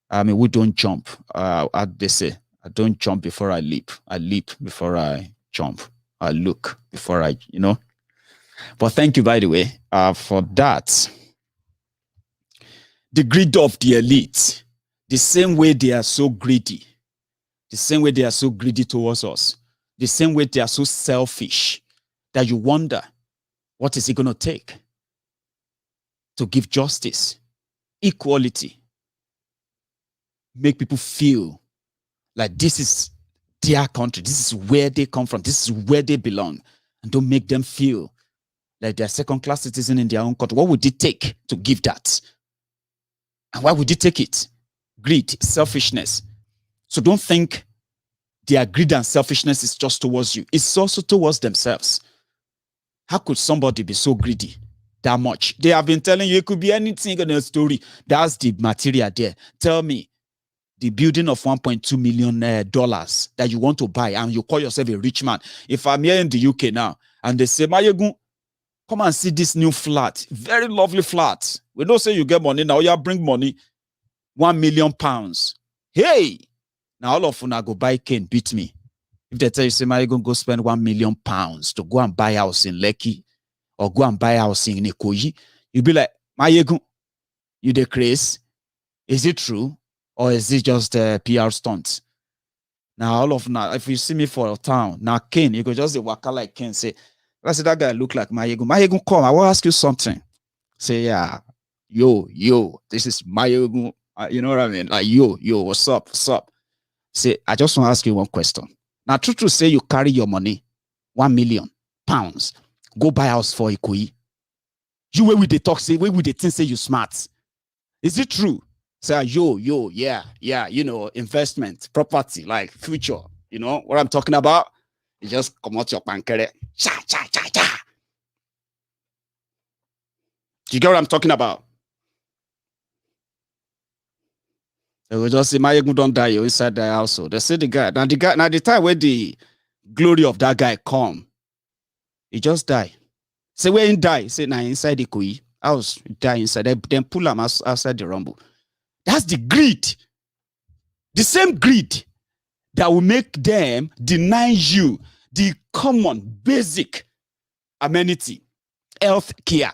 I mean, who don't jump. They say, I don't jump before I leap. I leap before I jump. I look before I, you know. But thank you, by the way, for that. The greed of the elite, the same way they are so greedy, the same way they are so greedy towards us, the same way they are so selfish that you wonder, what is it going to take to give justice, equality, make people feel like this is their country, this is where they come from, this is where they belong, and don't make them feel like they're second-class citizens in their own country. What would it take to give that? And why would you take it? Greed, selfishness. So don't think their greed and selfishness is just towards you. It's also towards themselves. How could somebody be so greedy that much? They have been telling you it could be anything in a story. That's the material there. Tell me, the building of $1.2 million that you want to buy and you call yourself a rich man. If I'm here in the UK now and they say, Maiyegun, come and see this new flat. Very lovely flat. We don't say you get money now. You bring money. £1 million. Hey! Now all of you now go buy cane, beat me. If they tell you, say, Maiyegun, go spend £1 million to go and buy a house in Lekki or go and buy a house in Ikoyi, you'll be like, Maiyegun, you the craze? Is it true? Or is it just a PR stunt? Now all of now, if you see me for a town, now cane, you go just waka like cane, say, let's say that guy look like Maiyegun. Maiyegun, come, I will ask you something. Say, yeah, yo, this is Maiyegun. You know what I mean? Like, yo, what's up? Say, I just want to ask you one question. Now, true to say you carry your money, £1 million, go buy a house for Ikoyi. You where with the talk, say, where with the thing say you smart? Is it true? Say, yo, yeah, you know, investment, property, like future. You know what I'm talking about? You just come out your pankere. Cha. You get what I'm talking about? They will just say, Maiyegun don't die, you're inside the household. They say the guy, now the time where the glory of that guy come, he just die. Say, where he die? Say, now inside the Ikoyi house, die inside. Then pull him outside the rumble. That's the greed. The same greed that will make them deny you the common, basic amenity. Health care.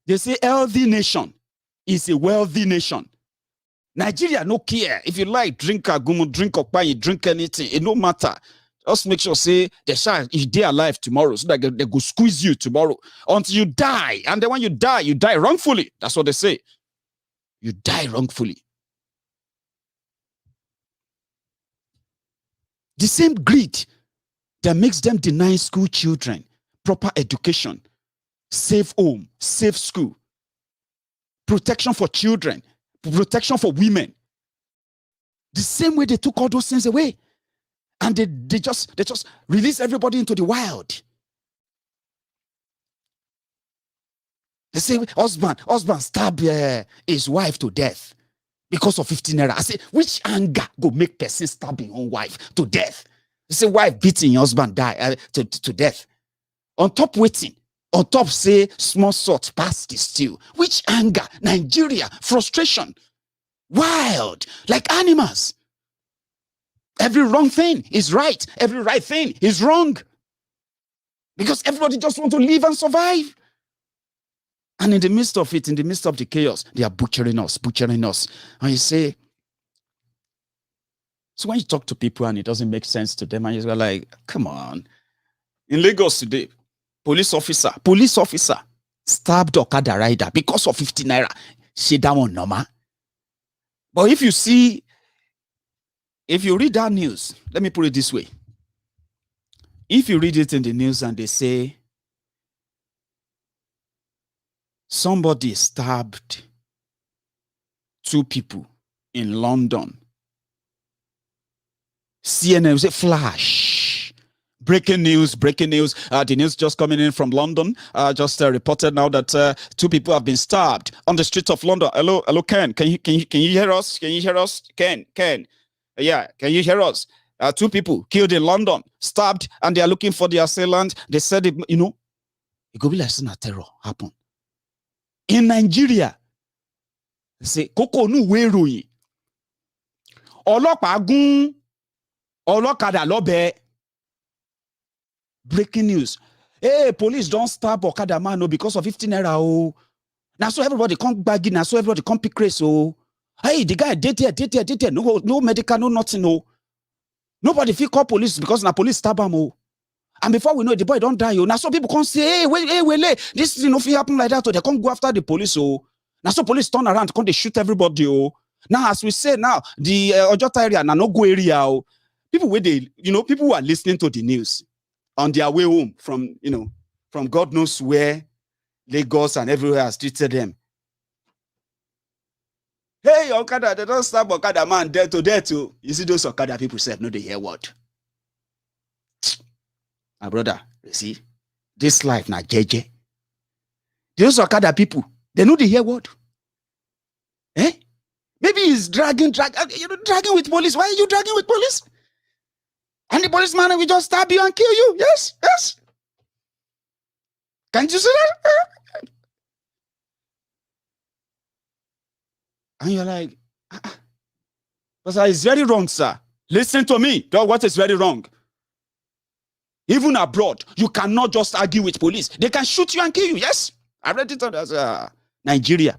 They say healthy nation is a wealthy nation. Nigeria no care. If you like, drink agumu, drink okpanyi, drink anything, it no matter. Just make sure, say, the child is there alive tomorrow, so that they go squeeze you tomorrow until you die. And then when you die wrongfully. That's what they say. You die wrongfully. The same greed that makes them deny school children proper education, safe home, safe school, protection for children, protection for women. The same way they took all those things away, and they just release everybody into the wild. They say husband stabbed his wife to death because of 15 naira. I say, which anger go make person stab his own wife to death? They say, wife beating your husband die to death. On top waiting, on top say small salt past the stew. Which anger? Nigeria, frustration, wild, like animals. Every wrong thing is right. Every right thing is wrong. Because everybody just want to live and survive. And in the midst of it, in the midst of the chaos, they are butchering us. And you say, so when you talk to people and it doesn't make sense to them, and you're like, come on. In Lagos today, police officer stabbed Okada rider because of 50 naira. Say that one normal. But if you read that news, let me put it this way. If you read it in the news and they say, somebody stabbed 2 people in London, CNN will say, flash. Breaking news, breaking news. The news just coming in from London. Just reported now that 2 people have been stabbed on the streets of London. Hello, Ken. Can you hear us? Can you hear us? Ken. Yeah, can you hear us? 2 people killed in London, stabbed, and they are looking for the assailant. They said, it could be like a terror happen. In Nigeria, they say, Koko nu weroyin. Olopa gun, olokada lobe. Breaking news. Hey, police don't stab Okada man because of 15 naira. Oh. Now so everybody come bagging, now so everybody come pick race. Oh. Hey, the guy did here. No medical, no nothing. No. Nobody feel call police because now police stab him. Oh. And before we know it, the boy don't die. Oh. Now so people come say, hey, wait, this thing happen like that. So they come go after the police. Oh. Now so police turn around, come they shoot everybody. Oh. Now as we say now, the Ojota area, now no go area. Oh. People where they, people who are listening to the news on their way home from, from God knows where, Lagos and everywhere has treated them. Hey, Okada, they don't stab Okada man dead to death too. You see those Okada people said, no, they hear what? My brother, you see, this life na jeje. Those Okada people, they know they hear what? Eh? Maybe he's dragging with police. Why are you dragging with police? And the policeman will just stab you and kill you. Yes. Can't you see that? And you're like, Sir, it's very wrong, sir. Listen to me. What is very wrong? Even abroad, you cannot just argue with police. They can shoot you and kill you. Yes. I read it as Nigeria.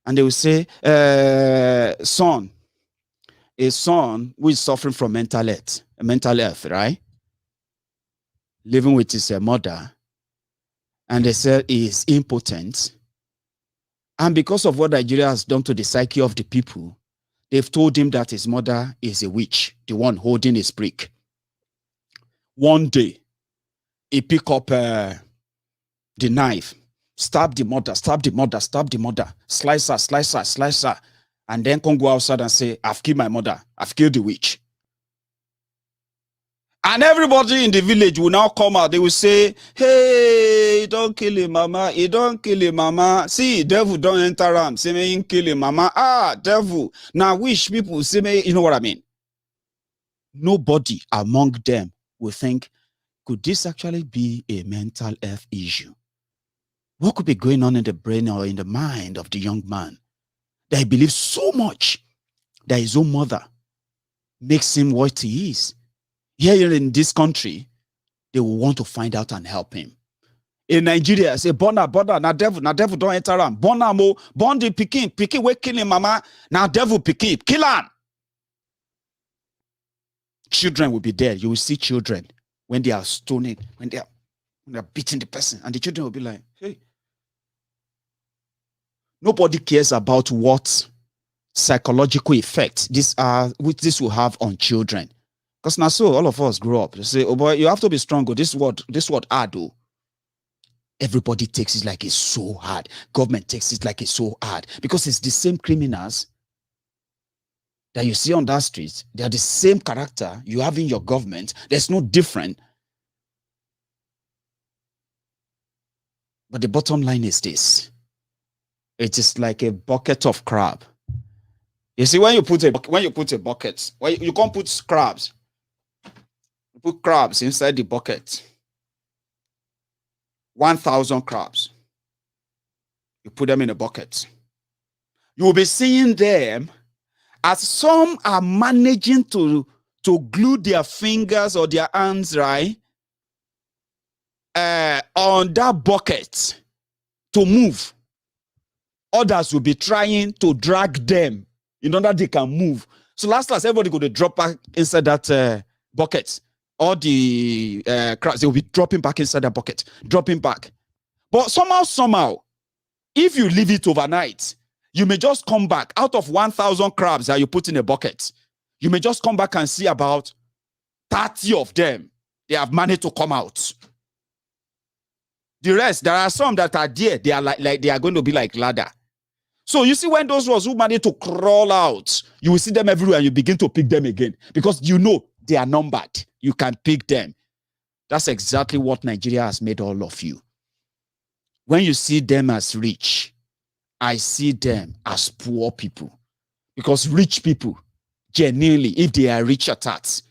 And they will say, a son who is suffering from mental health, right? Living with his mother. And they say he is impotent. And because of what Nigeria has done to the psyche of the people, they've told him that his mother is a witch, the one holding his brick. One day, he pick up the knife, stab the mother, slice her, and then come go outside and say, I've killed my mother, I've killed the witch. And everybody in the village will now come out. They will say, hey, don't kill him, mama. He don't kill him, mama. See, devil don't enter him. Say me, kill him, mama. Ah, devil. Now, wish people say me, you know what I mean? Nobody among them will think, could this actually be a mental health issue? What could be going on in the brain or in the mind of the young man that he believes so much that his own mother makes him what he is? Here in this country, they will want to find out and help him. In Nigeria, say, Bona, na devil don't enter him. Bona mo, born the pikin, we kill him, mama. Now devil pikin, kill him. Children will be there. You will see children when they are stoning, when they are beating the person, and the children will be like, hey. Nobody cares about what psychological effects this will have on children. Because now so all of us grow up. They say, oh boy, you have to be strong. This what I do. Everybody takes it like it's so hard. Government takes it like it's so hard. Because it's the same criminals that you see on that street. They are the same character you have in your government. There's no different. But the bottom line is this. It is like a bucket of crab. You see, when you put a bucket, you can't put crabs. You put crabs inside the bucket. 1,000 crabs. You put them in a bucket. You will be seeing them as some are managing to glue their fingers or their hands, right, on that bucket to move. Others will be trying to drag them in order they can move. So last everybody go to drop back inside that bucket. All the crabs, they will be dropping back inside that bucket, dropping back. But somehow, if you leave it overnight, you may just come back out of 1,000 crabs that you put in a bucket. You may just come back and see about 30 of them. They have managed to come out. The rest, there are some that are there. They are like they are going to be like ladder. So you see, when those ones who managed to crawl out, you will see them everywhere and you begin to pick them again. Because you know They are numbered. You can pick them. That's exactly what Nigeria has made all of you. When you see them as rich, I see them as poor people. Because rich people, genuinely, if they are rich at heart,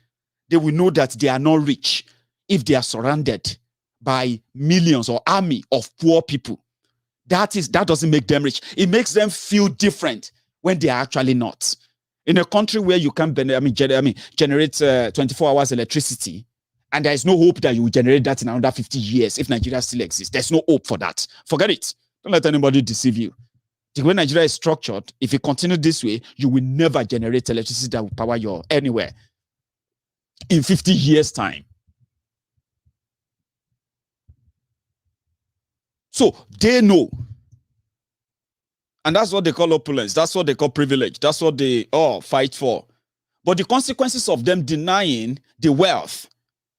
they will know that they are not rich if they are surrounded by millions or army of poor people. That doesn't make them rich. It makes them feel different when they are actually not. In a country where you can generate 24 hours electricity, and there is no hope that you will generate that in another 50 years if Nigeria still exists. There's no hope for that. Forget it. Don't let anybody deceive you. The way Nigeria is structured, if you continue this way, you will never generate electricity that will power your anywhere in 50 years' time. So they know. And that's what they call opulence. That's what they call privilege. That's what they all fight for. But the consequences of them denying the wealth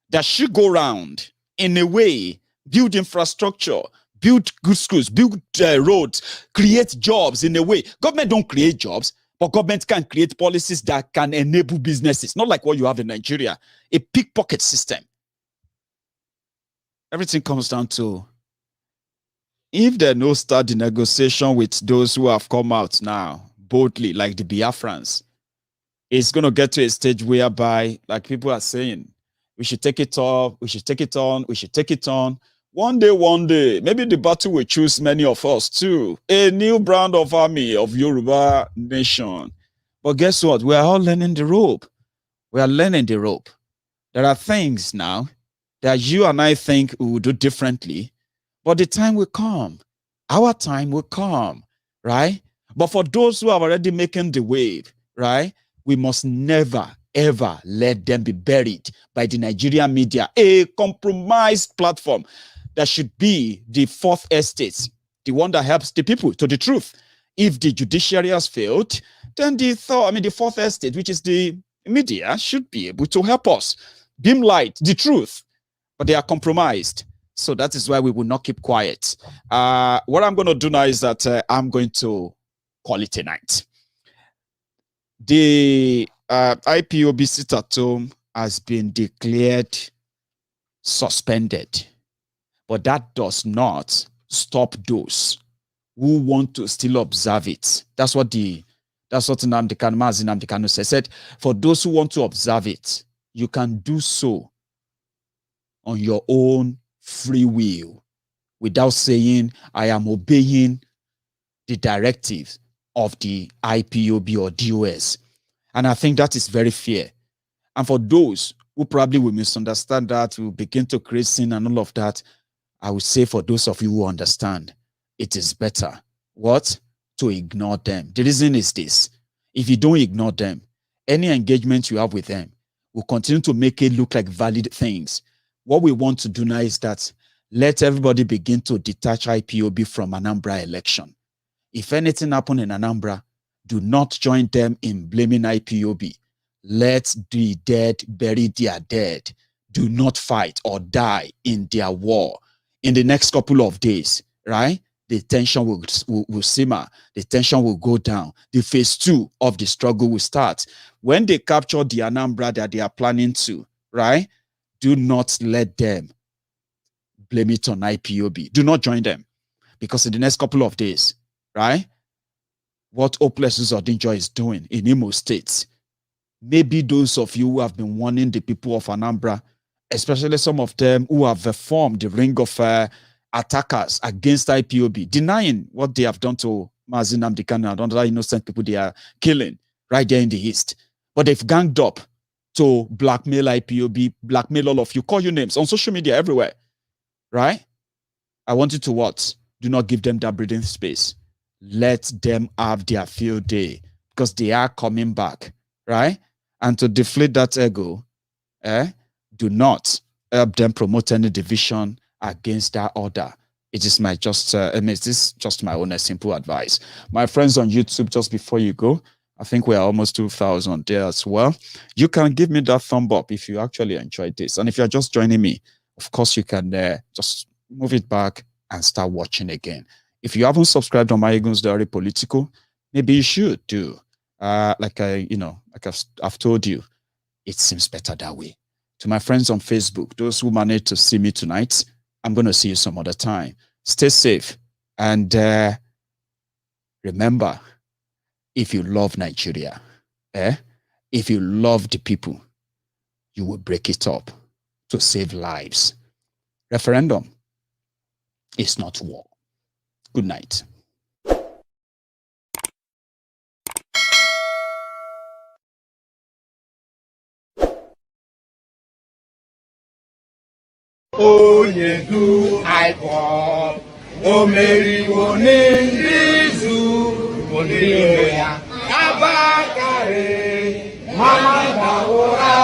that should go around in a way, build infrastructure, build good schools, build roads, create jobs in a way. Government don't create jobs, but government can create policies that can enable businesses, not like what you have in Nigeria, a pickpocket system. Everything comes down to, if they no start the negotiation with those who have come out now boldly, like the Biafrans, it's going to get to a stage whereby, like people are saying, we should take it off, we should take it on, we should take it on. One day, maybe the battle will choose many of us too. A new brand of army of Yoruba nation. But guess what? We are all learning the rope. We are learning the rope. There are things now that you and I think we will do differently, but the time will come. Our time will come, right? But for those who are already making the wave, right, we must never, ever let them be buried by the Nigerian media, a compromised platform that should be the fourth estate, the one that helps the people to the truth. If the judiciary has failed, then the fourth estate, which is the media, should be able to help us beam light, the truth. But they are compromised. So that is why we will not keep quiet. What I'm going to do now is that I'm going to call it a night. The IPOB sit-at-home has been declared suspended. But that does not stop those who want to still observe it. That's what MAZI NNAMDI KANU said. For those who want to observe it, you can do so on your own free will without saying, I am obeying the directives of the IPOB or DOS. And I think that is very fair. And for those who probably will misunderstand that, will begin to create sin and all of that, I would say for those of you who understand, it is better, what? To ignore them. The reason is this. If you don't ignore them, any engagement you have with them will continue to make it look like valid things. What we want to do now is that let everybody begin to detach IPOB from Anambra election. If anything happens in Anambra, do not join them in blaming IPOB. Let the dead bury their dead. Do not fight or die in their war. In the next couple of days, right? The tension will simmer. The tension will go down. The phase 2 of the struggle will start. When they capture the Anambra that they are planning to, right? Do not let them blame it on IPOB. Do not join them. Because in the next couple of days, right? What Hopeless Uzodinjo is doing in Imo State, maybe those of you who have been warning the people of Anambra, especially some of them who have formed the ring of attackers against IPOB, denying what they have done to MAZI NNAMDI KANU and other innocent people they are killing right there in the East. But they've ganged up to blackmail IPOB, blackmail all of you, call you names on social media everywhere, right? I want you to what? Do not give them that breathing space. Let them have their field day because they are coming back, right? And to deflate that ego, do not help them promote any division against that order. It is my this is just my own simple advice. My friends on YouTube, just before you go, I think we're almost 2,000 there as well. You can give me that thumb up if you actually enjoyed this. And if you're just joining me, of course, you can just move it back and start watching again. If you haven't subscribed on Maiyegun's Diary Politico, maybe you should do. Like I've told you, it seems better that way. To my friends on Facebook, those who managed to see me tonight, I'm going to see you some other time. Stay safe. And remember, if you love Nigeria, if you love the people, you will break it up to save lives. Referendum is not war. Good night. Onye du IPOB, o meriwo n'izu, onye ya abakare, mama dawora,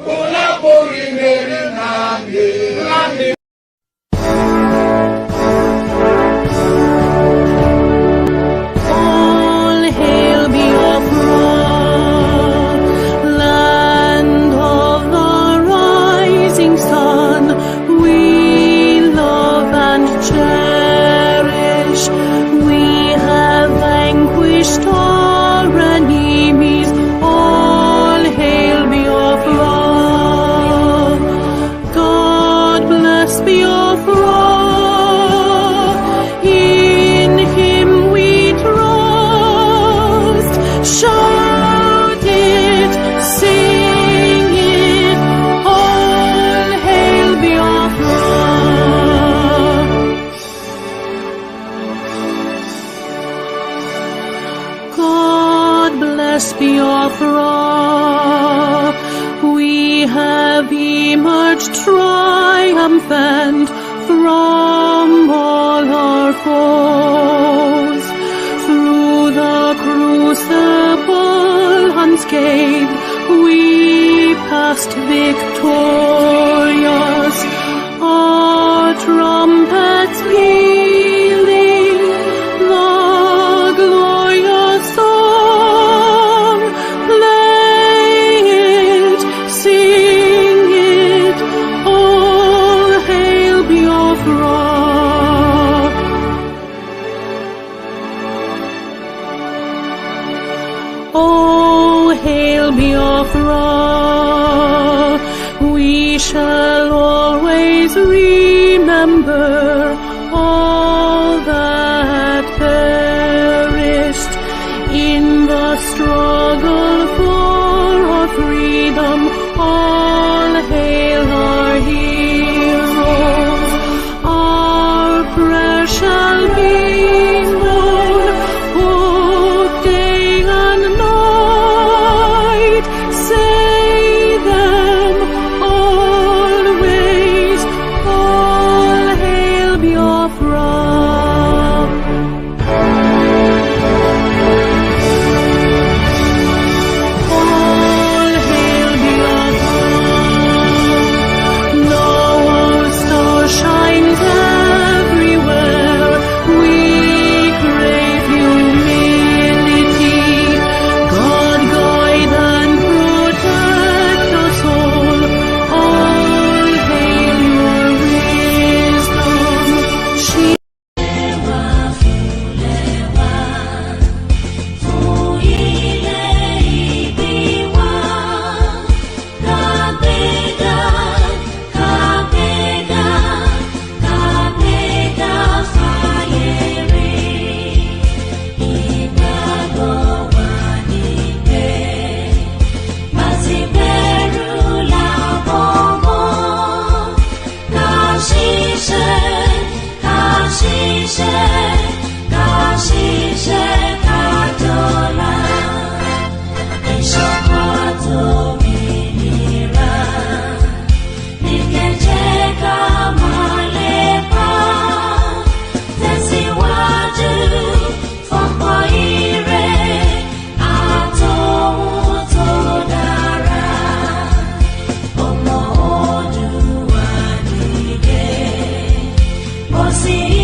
una pori meri Nnamdi. All hail Biafra, land of the rising sun. We love and cherish. We have vanquished our enemies. All hail Biafra. God bless Biafra. In Him we trust. Shout it, sing it. All hail Biafra. God bless Biafra. We have emerged triumphant from all our foes. Through the crucible unscathed, we passed victorious. Our trumpets pealing the glorious song. Play it, sing it, all hail Biafra. Oh, hail Biafra. We shall always remember all that perished in the struggle for our freedom. All hail our heroes. Our prayer shall be known both day and night. Say them always. All hail Biafra. All hail Biafra. Now our star shines everywhere. We crave humility. God guide and protect us all. All hail your wisdom. See